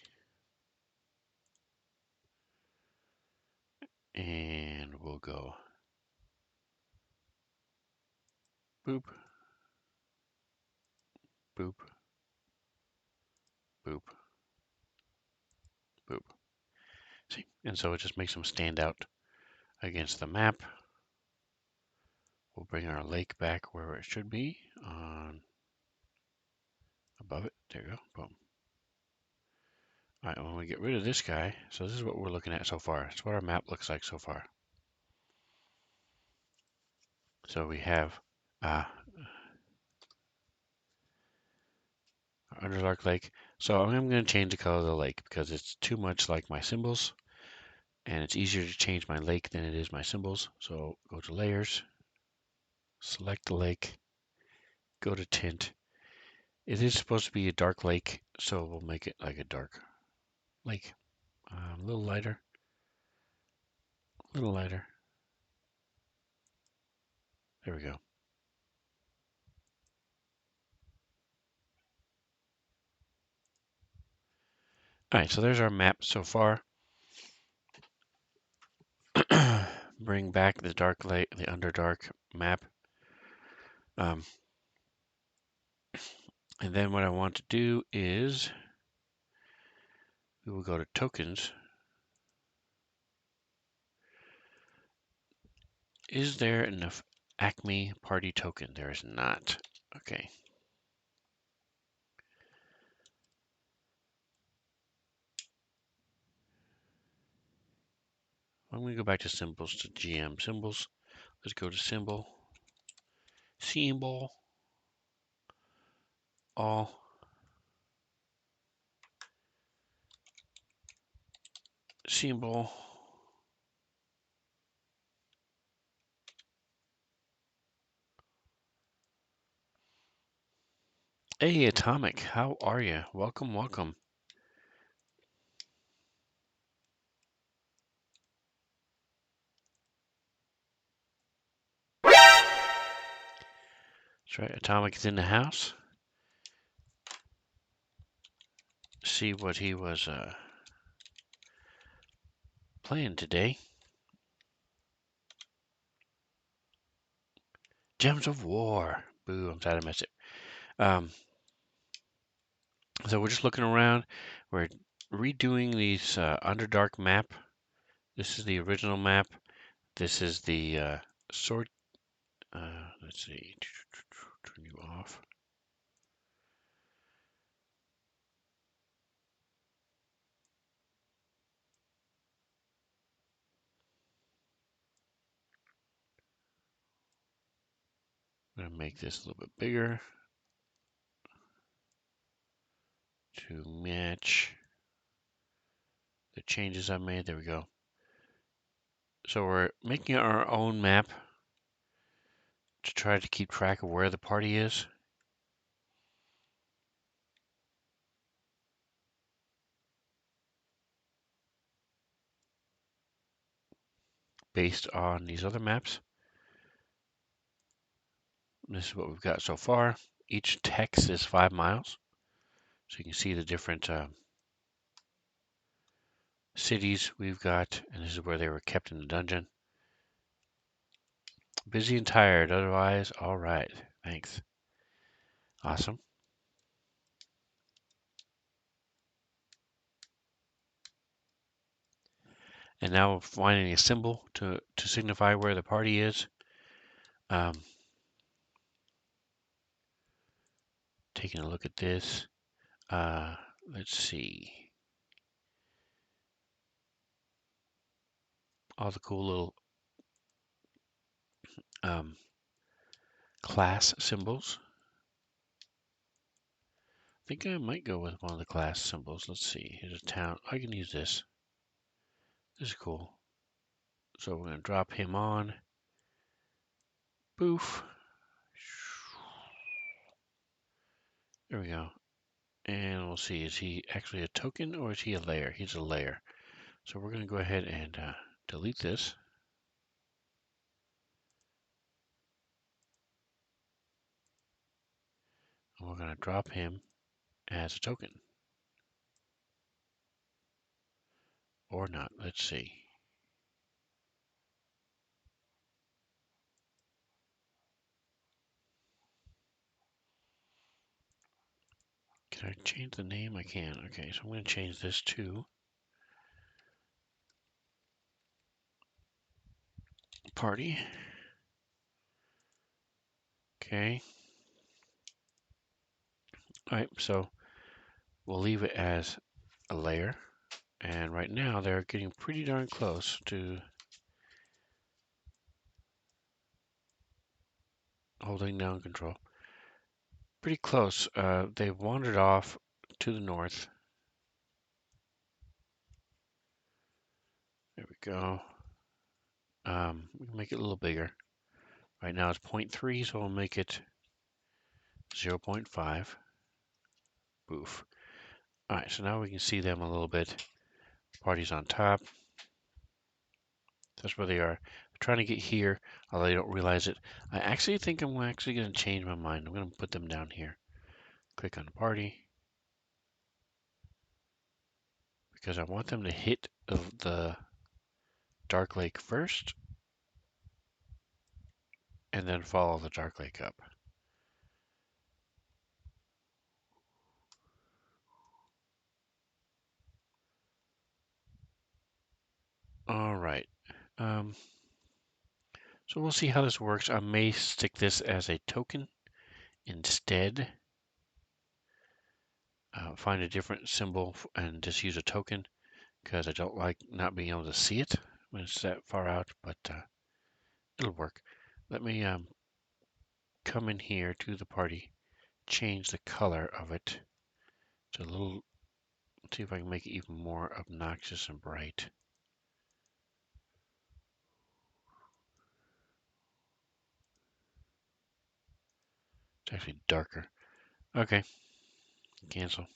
And we'll go boop, boop, boop, boop. See, and so it just makes them stand out against the map. We'll bring our lake back where it should be, on above it. There you go. Boom. All right, when we get rid of this guy, so this is what we're looking at so far. It's what our map looks like so far. So we have Underdark Lake. So I'm going to change the color of the lake because it's too much like my symbols, and it's easier to change my lake than it is my symbols. So go to Layers, select the lake, go to Tint. It is supposed to be a dark lake, so we'll make it like a dark lake. A little lighter, a little lighter. There we go. All right, so there's our map so far. Bring back the dark lake, the Underdark map. And then what I want to do is we will go to tokens. Is there enough Acme party token? There is not. Okay. I'm going to go back to symbols, to GM symbols. Let's go to symbol, all, symbol. Hey, Atomic, how are you? Welcome, welcome. That's right, Atomic is in the house. see what he was playing today. Gems of War. Boo, I'm sad I missed it. So we're just looking around. We're redoing these Underdark map. This is the original map. This is the sword. Let's see. Turn you off. I'm going to make this a little bit bigger to match the changes I made. There we go. So we're making our own map to try to keep track of where the party is. Based on these other maps. This is what we've got so far. Each text is 5 miles. So you can see the different cities we've got, and this is where they were kept in the dungeon. Busy and tired, otherwise, all right. Thanks. Awesome. And now we're finding a symbol to signify where the party is. Taking a look at this. Let's see. All the cool little class symbols. I think I might go with one of the class symbols. Let's see. Here's a town. I can use this. This is cool. So we're going to drop him on. Boof. There we go. And we'll see, is he actually a token or is he a layer? He's a layer. So we're going to go ahead and delete this. And we're going to drop him as a token. Or not. Let's see. Can I change the name? I can. Okay, so I'm going to change this to party. Okay. All right, so we'll leave it as a layer. And right now they're getting pretty darn close to holding down control. Pretty close. They've wandered off to the north. There we go. We can make it a little bigger. Right now it's 0.3, so we'll make it 0.5. Boof. All right, so now we can see them a little bit. Party's on top. That's where they are. I'm trying to get here, although they don't realize it. I actually think I'm actually going to change my mind. I'm going to put them down here. Click on party. Because I want them to hit the Dark Lake first. And then follow the Dark Lake up. All right. So we'll see how this works. I may stick this as a token instead. Find a different symbol and just use a token because I don't like not being able to see it when it's that far out, but it'll work. Let me come in here to the party, change the color of it to a little, see if I can make it even more obnoxious and bright. It's actually darker. Okay, cancel.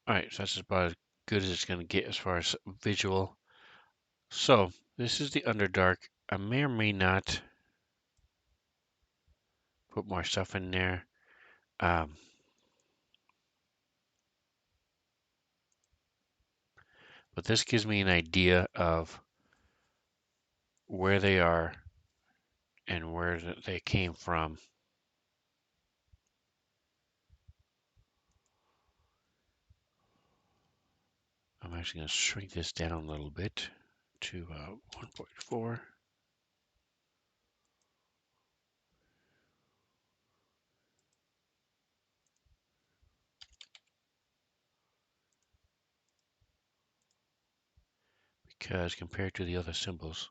All right, so that's about as good as it's going to get as far as visual. So this is the Underdark. I may or may not put more stuff in there. But this gives me an idea of where they are and where they came from. I'm actually going to shrink this down a little bit to 1.4. Because compared to the other symbols,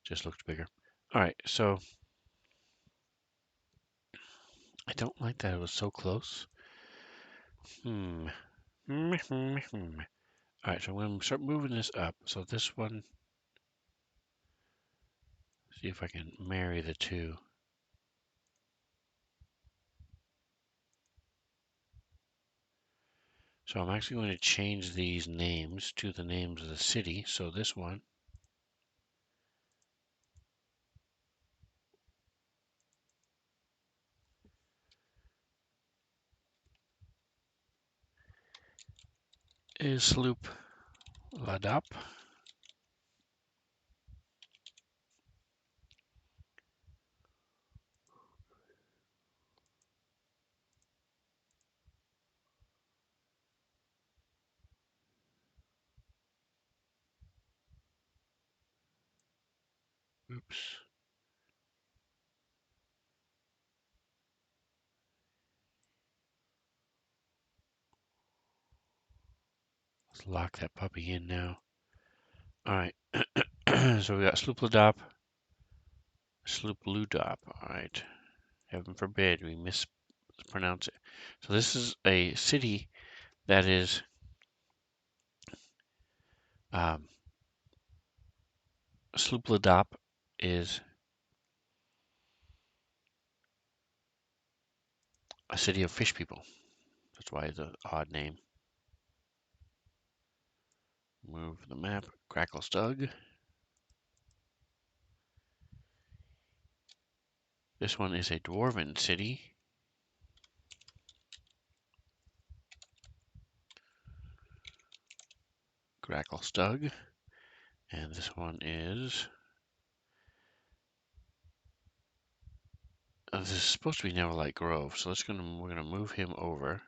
it just looks bigger. All right, so I don't like that it was so close. All right, so I'm going to start moving this up. So this one, see if I can marry the two. So I'm actually going to change these names to the names of the city. So this one is Sloop Ladop. Oops. Let's lock that puppy in now. All right. So we got Sloop Ladop, Sloop Ludop. All right. Heaven forbid we mispronounce it. So this is a city that is Sloop Ladop is a city of fish people. That's why it's an odd name. Move the map. Cracklestug. This one is a dwarven city. Cracklestug. And this one is... this is supposed to be Neverlight Grove, so we're gonna move him over.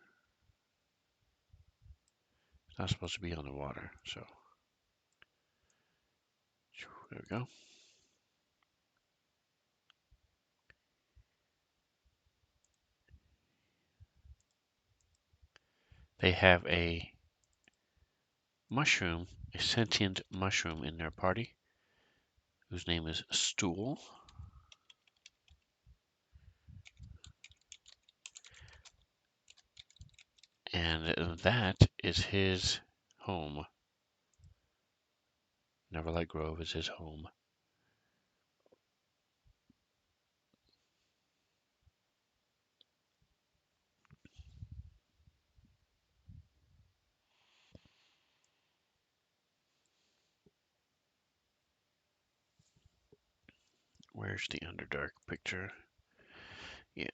It's not supposed to be on the water, so there we go. They have a mushroom, a sentient mushroom in their party, whose name is Stool. And that is his home. Neverlight Grove is his home. Where's the Underdark picture? Yeah.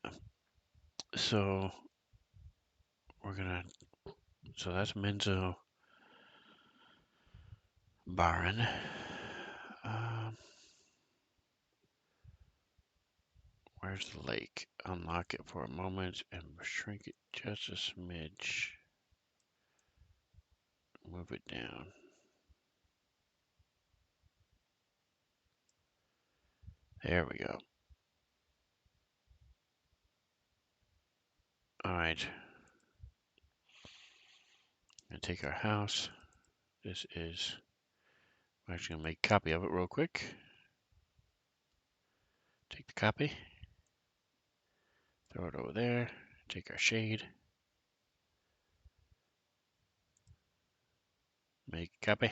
So so that's Menzo Baron. Where's the lake? Unlock it for a moment and shrink it just a smidge. Move it down. There we go. All right. Gonna take our house. This is, I'm actually gonna make a copy of it real quick. Take the copy. Throw it over there. Take our shade. Make a copy.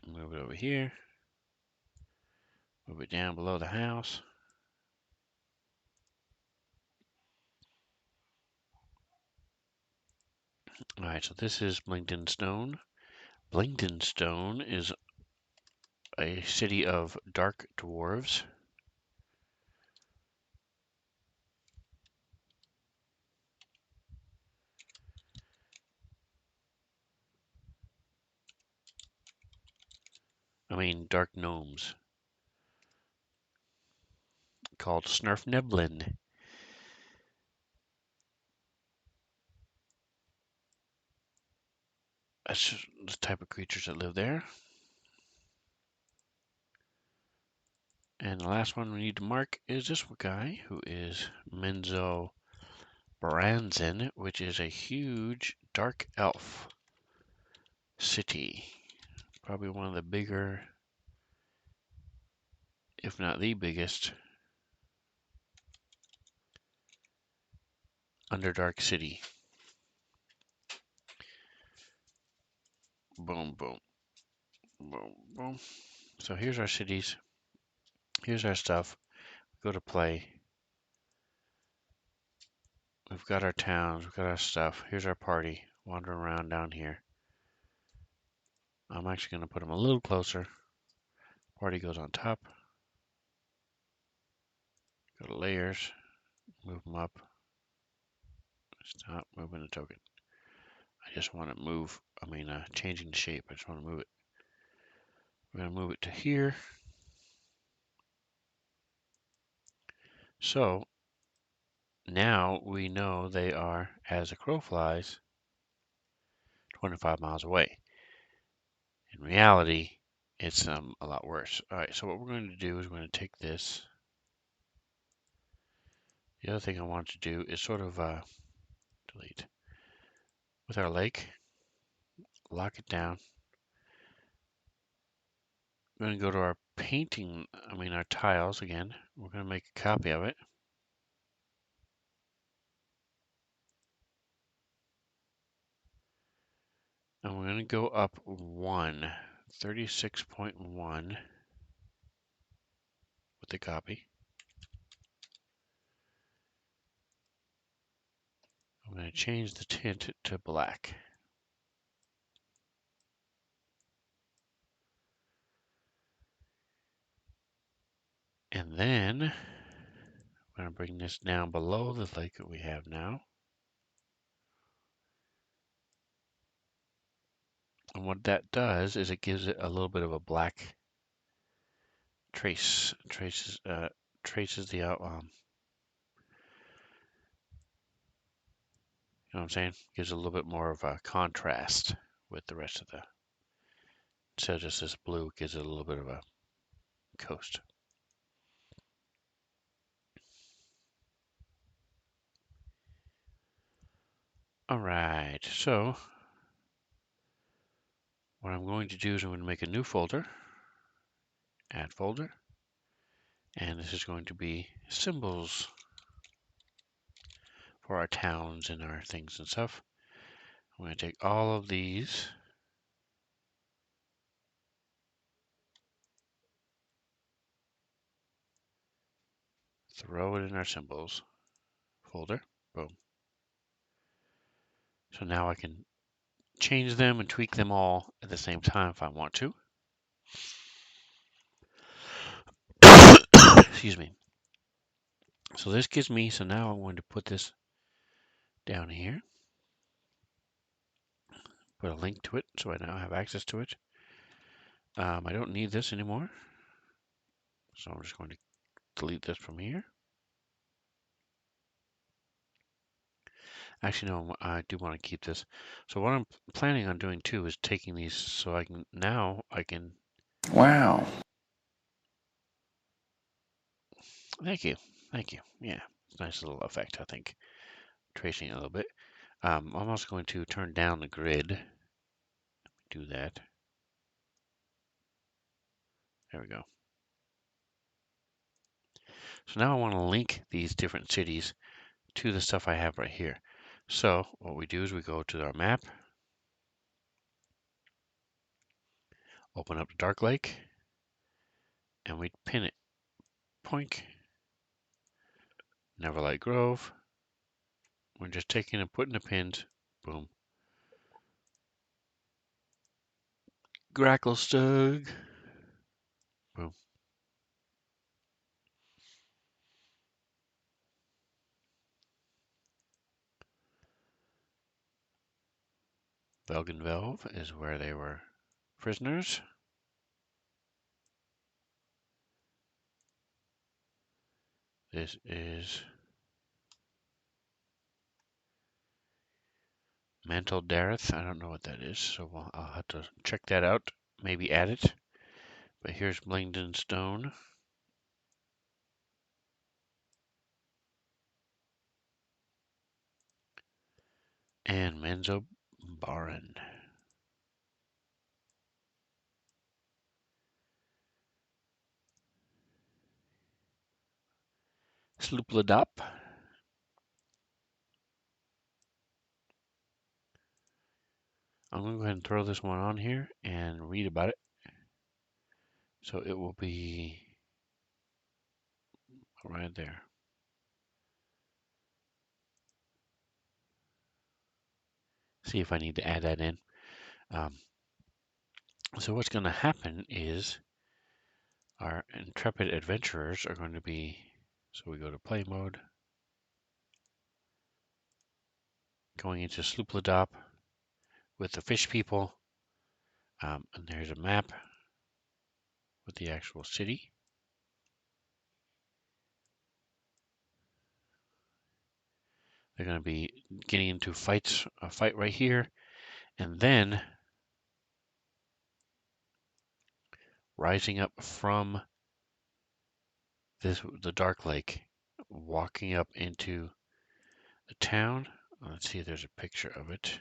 Move it over here. Move it down below the house. All right, so this is Blington Stone. Blington Stone is a city of dark dwarves. Dark gnomes called Snurfneblin. That's just the type of creatures that live there. And the last one we need to mark is this guy, who is Menzo Branson, which is a huge dark elf city. Probably one of the bigger, if not the biggest, Underdark city. Boom, boom, boom, boom. So here's our cities. Here's our stuff. Go to play. We've got our towns. We've got our stuff. Here's our party. Wandering around down here. I'm actually going to put them a little closer. Party goes on top. Go to layers. Move them up. Stop moving the token. I just want to move. Changing the shape. I just want to move it. We're going to move it to here. So now we know they are, as a crow flies, 25 miles away. In reality, it's a lot worse. All right, so what we're going to do is we're going to take this. The other thing I want to do is sort of delete. With our lake, lock it down. We're going to go to our painting, our tiles again. We're going to make a copy of it. And we're going to go up 1, 36.1 with the copy. I'm going to change the tint to black. And then I'm going to bring this down below the lake that we have now. And what that does is it gives it a little bit of a black traces the outline. You know what I'm saying? Gives a little bit more of a contrast with the rest of the. Instead of just this blue, gives it a little bit of a coast. All right, so what I'm going to do is I'm going to make a new folder, add folder, and this is going to be symbols for our towns and our things and stuff. I'm going to take all of these, throw it in our symbols folder, boom. So now I can change them and tweak them all at the same time if I want to. Excuse me. So this gives me, so now I'm going to put this down here. Put a link to it so I now have access to it. I don't need this anymore. So I'm just going to delete this from here. Actually, no, I do want to keep this. So what I'm planning on doing too is taking these so I can, Wow. Thank you. Thank you. Yeah, it's a nice little effect, I think. Tracing it a little bit. I'm also going to turn down the grid. Do that. There we go. So now I want to link these different cities to the stuff I have right here. So what we do is we go to our map, open up the Dark Lake, and we pin it. Poink. Neverlight Grove. We're just taking and putting the pins. Boom. Gracklestug. Boom. Velgenvelve is where they were prisoners. This is Mantle Dareth. I don't know what that is, so I'll have to check that out. Maybe add it. But here's Blingden Stone. And Menzo Baran. Sloopladop. I'm going to go ahead and throw this one on here and read about it. So it will be right there. See if I need to add that in. So what's going to happen is our intrepid adventurers are going to be, so we go to play mode, going into Sloopladop with the fish people, and there's a map with the actual city. They're going to be getting into a fight right here, and then rising up from the Dark Lake, walking up into the town. Let's see if there's a picture of it.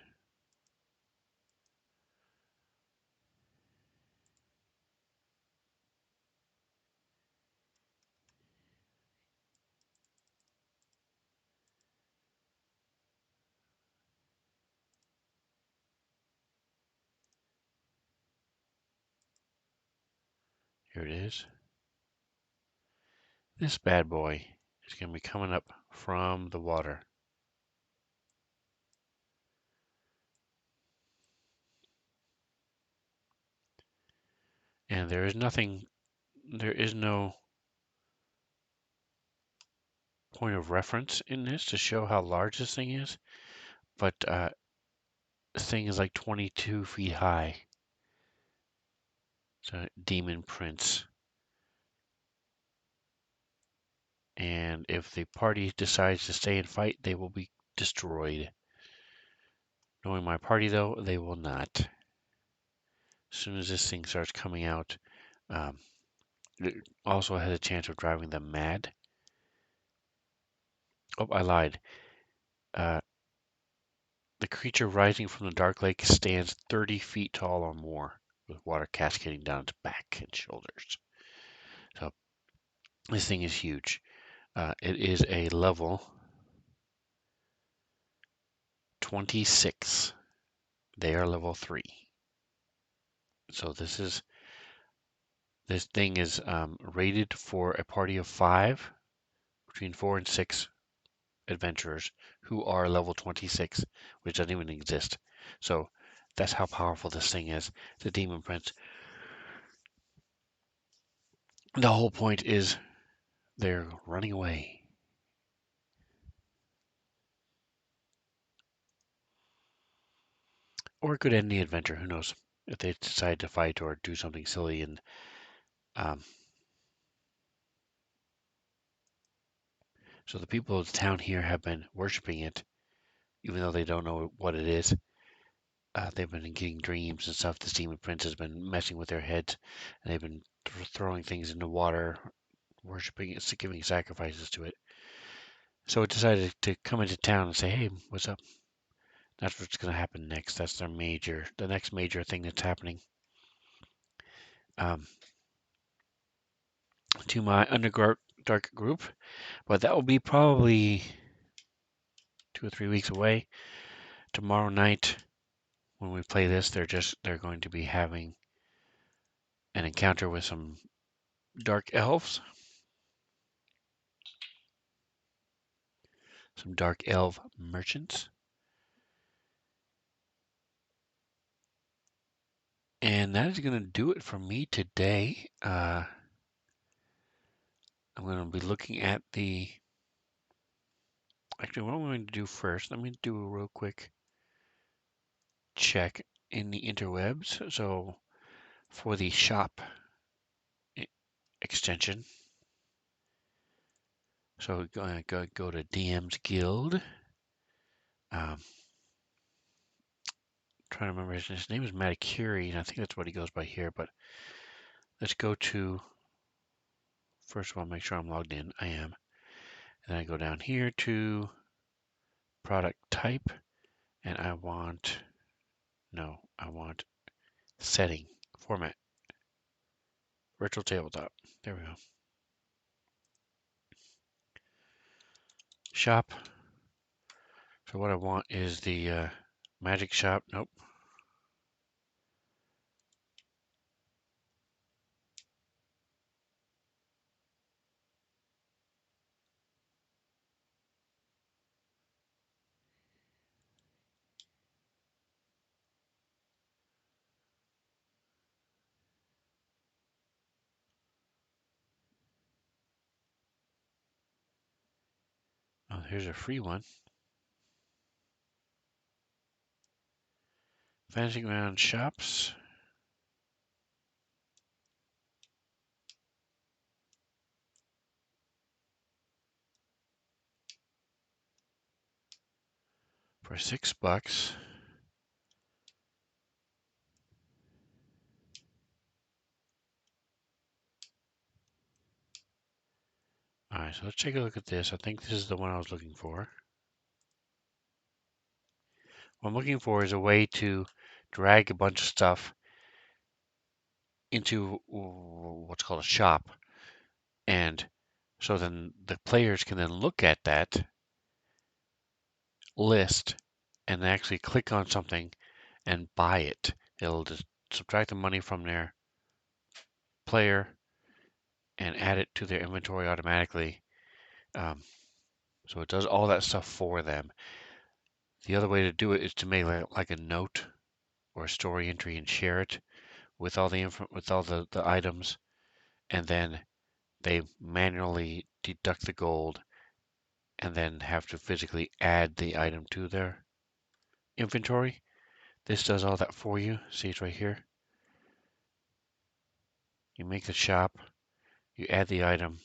Here it is. This bad boy is going to be coming up from the water. And there is no point of reference in this to show how large this thing is, but this thing is like 22 feet high. It's a demon prince. And if the party decides to stay and fight, they will be destroyed. Knowing my party, though, they will not. As soon as this thing starts coming out, it also has a chance of driving them mad. Oh, I lied. Uh, the creature rising from the dark lake stands 30 feet tall or more, with water cascading down its back and shoulders. So this thing is huge. It is a level 26. They are level 3. So this thing is rated for a party of 5, between 4 and 6 adventurers who are level 26, which doesn't even exist. So that's how powerful this thing is. The Demon Prince. The whole point is they're running away. Or it could end the adventure. Who knows? If they decide to fight or do something silly. And so the people of the town here have been worshiping it, even though they don't know what it is. They've been getting dreams and stuff. This demon prince has been messing with their heads, and they've been throwing things into water, worshiping it, giving sacrifices to it. So it decided to come into town and say, "Hey, what's up?" That's what's going to happen next. That's the next major thing that's happening. Um, to my Underdark group, but that will be probably 2 or 3 weeks away. Tomorrow night, when we play this, they're going to be having an encounter with some dark elves, some dark elf merchants, and that is going to do it for me today. I'm going to be looking at the. Actually, what I'm going to do first, let me do a real quick check in the interwebs. So for the shop extension, So we're going to go to DM's Guild. Trying to remember his name is Maticuri, and I think that's what he goes by here. But let's go to, first of all, make sure I'm logged in. I am. And then I go down here to product type, and I want setting, format, virtual tabletop. There we go. Shop. So what I want is the magic shop. Nope. Oh, here's a free one. Fantasy Ground Shops. For $6. All right, so let's take a look at this. I think this is the one I was looking for. What I'm looking for is a way to drag a bunch of stuff into what's called a shop. And so then the players can then look at that list and actually click on something and buy it. It'll just subtract the money from their player and add it to their inventory automatically. Um, so it does all that stuff for them. The other way to do it is to make like a note or a story entry and share it with all the items, and then they manually deduct the gold and then have to physically add the item to their inventory. This does all that for you. See, it's right here. You make the shop, you add the item.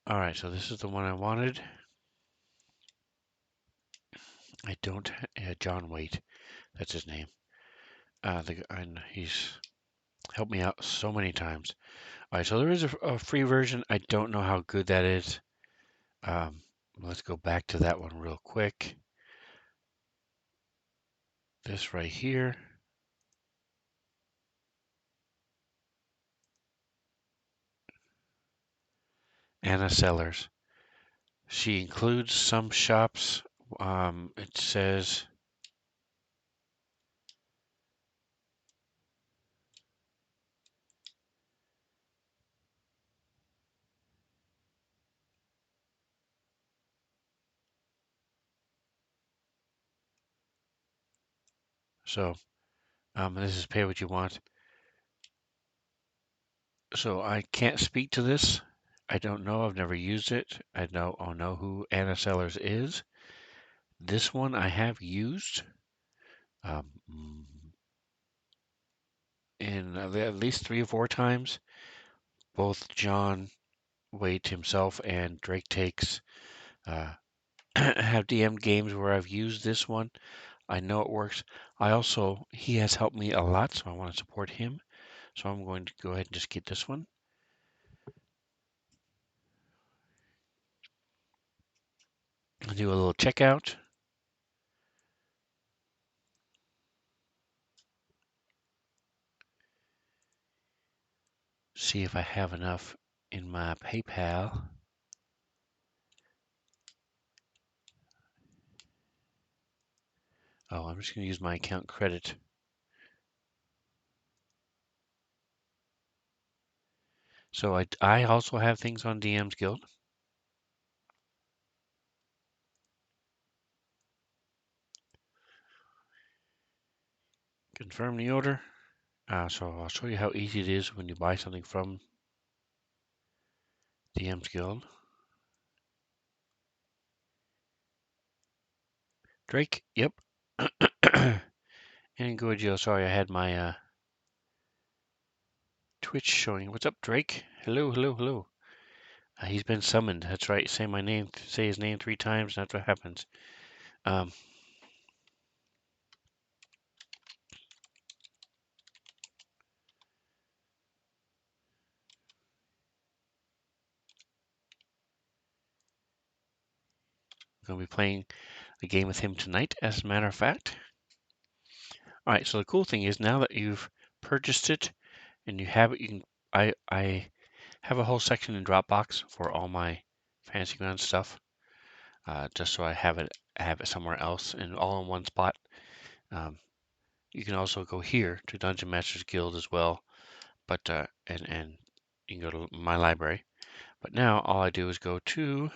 All right, so this is the one I wanted. I don't, John Waite, that's his name. And he's helped me out so many times. All right, so there is a free version. I don't know how good that is. Let's go back to that one real quick. This right here. Anna Sellers. She includes some shops. It says, so this is pay what you want. So I can't speak to this. I don't know. I've never used it. I know who Anna Sellers is. This one I have used um, in at least 3 or 4 times. Both John Waite himself and Drake Takes have DM games where I've used this one. I know it works. He has helped me a lot, so I want to support him. So I'm going to go ahead and just get this one. I'll do a little checkout. See if I have enough in my PayPal. Oh, I'm just going to use my account credit. So I also have things on DM's Guild. Confirm the order. So I'll show you how easy it is when you buy something from DM's Guild. Drake, yep. And go Joe. Sorry, I had my Twitch showing. What's up, Drake? Hello, hello, hello. He's been summoned. That's right. Say my name. Say his name 3 times. And that's what happens. Um, gonna be playing a game with him tonight, as a matter of fact. All right. So the cool thing is now that you've purchased it and you have it, you can. I have a whole section in Dropbox for all my Fantasy Grounds stuff, just so I have it somewhere else and all in one spot. Um, you can also go here to Dungeon Masters Guild as well, but and you can go to my library. But now all I do is go to,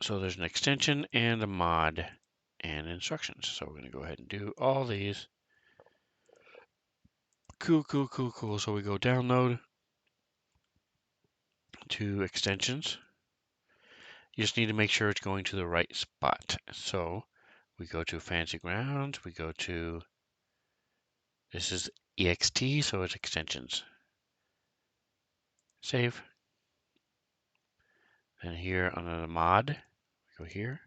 so there's an extension and a mod and instructions. So we're going to go ahead and do all these. Cool, cool, cool, cool. So we go download to extensions. You just need to make sure it's going to the right spot. So we go to Fantasy Grounds. We go to, this is EXT, so it's extensions. Save. And here under the mod, we go here.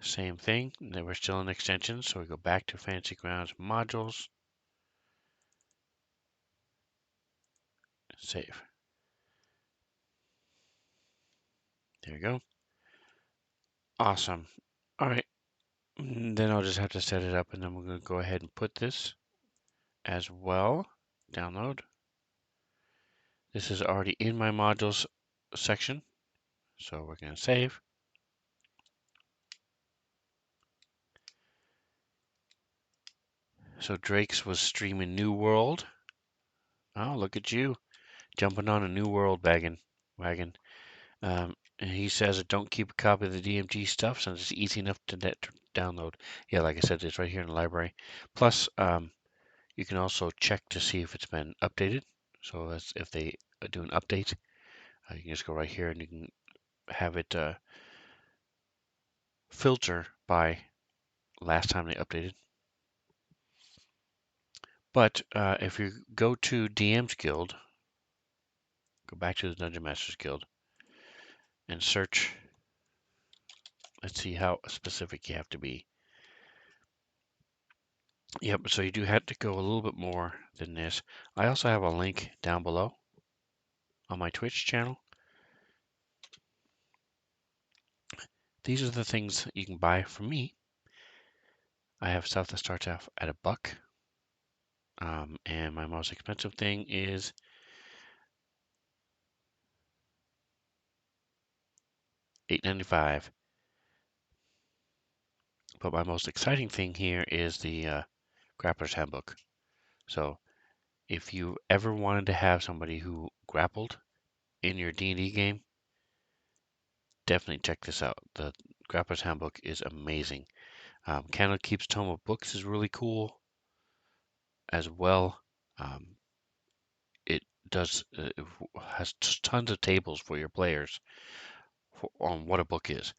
Same thing. And then we're still in extensions, so we go back to Fantasy Grounds modules. Save. There you go. Awesome. All right. Then I'll just have to set it up, and then we're going to go ahead and put this as well. Download. This is already in my modules section, so we're going to save. So Drake's was streaming New World. Oh, look at you jumping on a New World wagon. And he says, don't keep a copy of the DMG stuff since it's easy enough to download. Yeah, like I said, it's right here in the library. Plus, you can also check to see if it's been updated. So that's if they do an update, you can just go right here and you can have it filter by last time they updated. But if you go to DM's Guild, go back to the Dungeon Masters Guild and search. Let's see how specific you have to be. Yep, so you do have to go a little bit more than this. I also have a link down below on my Twitch channel. These are the things you can buy from me. I have stuff that starts off at $1, and my most expensive thing is $8.95. But my most exciting thing here is the Grappler's Handbook. So if you ever wanted to have somebody who grappled in your D&D game, definitely check this out. The Grappler's Handbook is amazing. Candlekeep's Tome of Books is really cool as well. It does has tons of tables for your players on what a book is,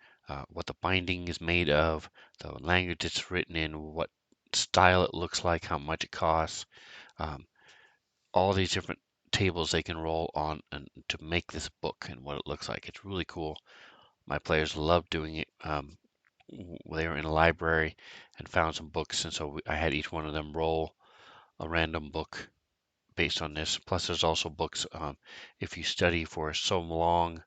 what the binding is made of, the language it's written in, what style it looks like, how much it costs, um, all these different tables they can roll on and to make this book and what it looks like. It's really cool. My players love doing it. They were in a library and found some books, and so I had each one of them roll a random book based on this. Plus, there's also books. If you study for so long,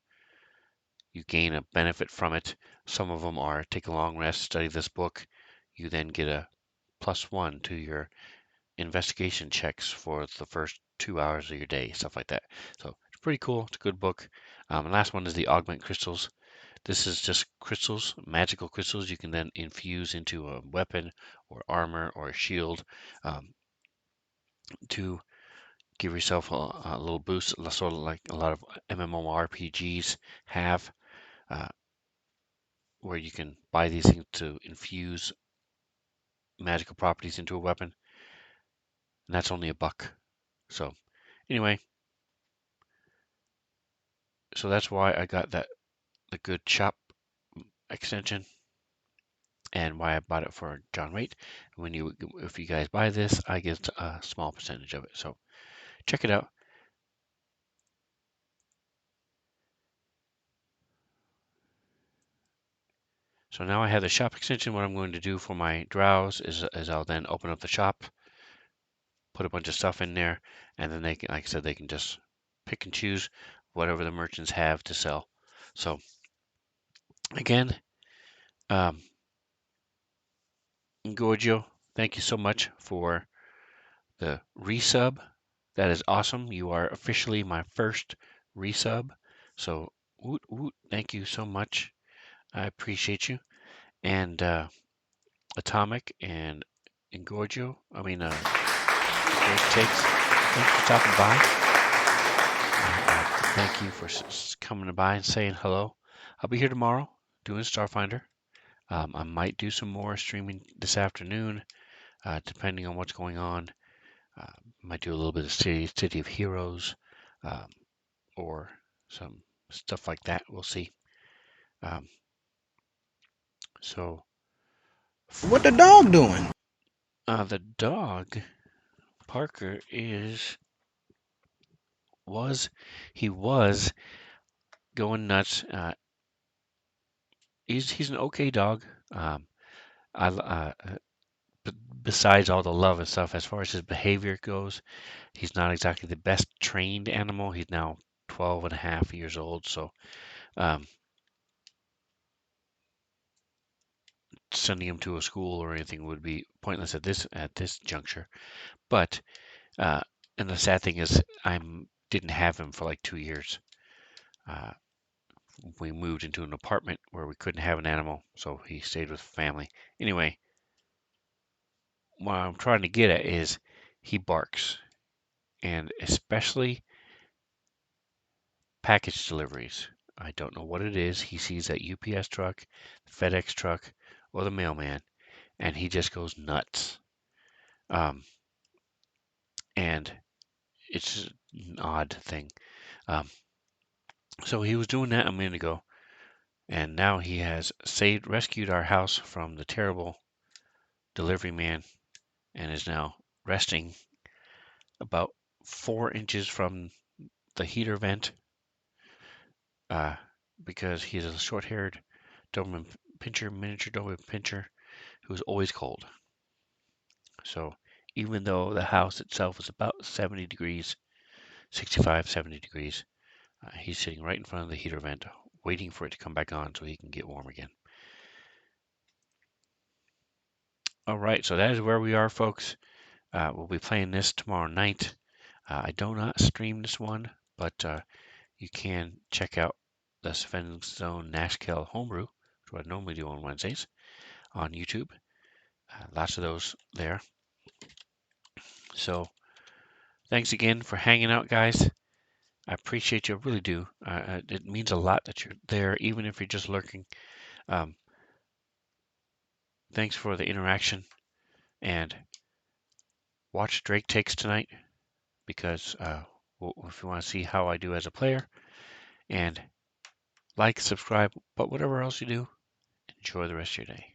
you gain a benefit from it. Some of them are take a long rest, study this book. You then get a +1 to your investigation checks for the first 2 hours of your day, stuff like that. So it's pretty cool. It's a good book. And last one is the Augment Crystals. This is just crystals, magical crystals you can then infuse into a weapon or armor or a shield, to give yourself a little boost, sort of like a lot of MMORPGs have, uh, where you can buy these things to infuse magical properties into a weapon. and that's only $1. So anyway, so that's why I got the good shop extension and why I bought it for John Rate. If you guys buy this, I get a small percentage of it. So check it out. So now I have the shop extension. What I'm going to do for my drows is I'll then open up the shop, put a bunch of stuff in there, and then they can, like I said, they can just pick and choose whatever the merchants have to sell. So again, um, Gorgio, thank you so much for the resub. That is awesome. You are officially my first resub. So woot woot, thank you so much. I appreciate you. And Atomic and Gorgio, Great Takes, thanks for stopping by. Thank you for coming by and saying hello. I'll be here tomorrow doing Starfinder. I might do some more streaming this afternoon, depending on what's going on. Might do a little bit of City of Heroes, um, or some stuff like that. We'll see. Um, so, What the dog doing? the dog Parker he was going nuts. He's an okay dog. I Besides all the love and stuff, as far as his behavior goes, he's not exactly the best trained animal. He's now 12 and a half years old, so um, sending him to a school or anything would be pointless at this juncture. But uh, and the sad thing is, I didn't have him for like 2 years. Uh, we moved into an apartment where we couldn't have an animal, so he stayed with family. Anyway, what I'm trying to get at is he barks, and especially package deliveries. I don't know what it is. He sees that UPS truck, FedEx truck, or the mailman, and he just goes nuts. Um, and it's an odd thing. Um, so he was doing that a minute ago, and now he has rescued our house from the terrible delivery man, and is now resting about 4 inches from the heater vent, uh, because he's a short-haired Doberman Pinscher, miniature Doberman Pinscher, who's always cold. So even though the house itself is about 70 degrees, 65, 70 degrees, he's sitting right in front of the heater vent, waiting for it to come back on so he can get warm again. All right, so that is where we are, folks. We'll be playing this tomorrow night. I do not stream this one, but you can check out the Sven Zone Nashkel homebrew, which is what I normally do on Wednesdays, on YouTube. Lots of those there. So thanks again for hanging out, guys. I appreciate you, I really do. It means a lot that you're there, even if you're just lurking. Um, thanks for the interaction, and watch Drake Takes tonight, because if you want to see how I do as a player, and like, subscribe, but whatever else you do, enjoy the rest of your day.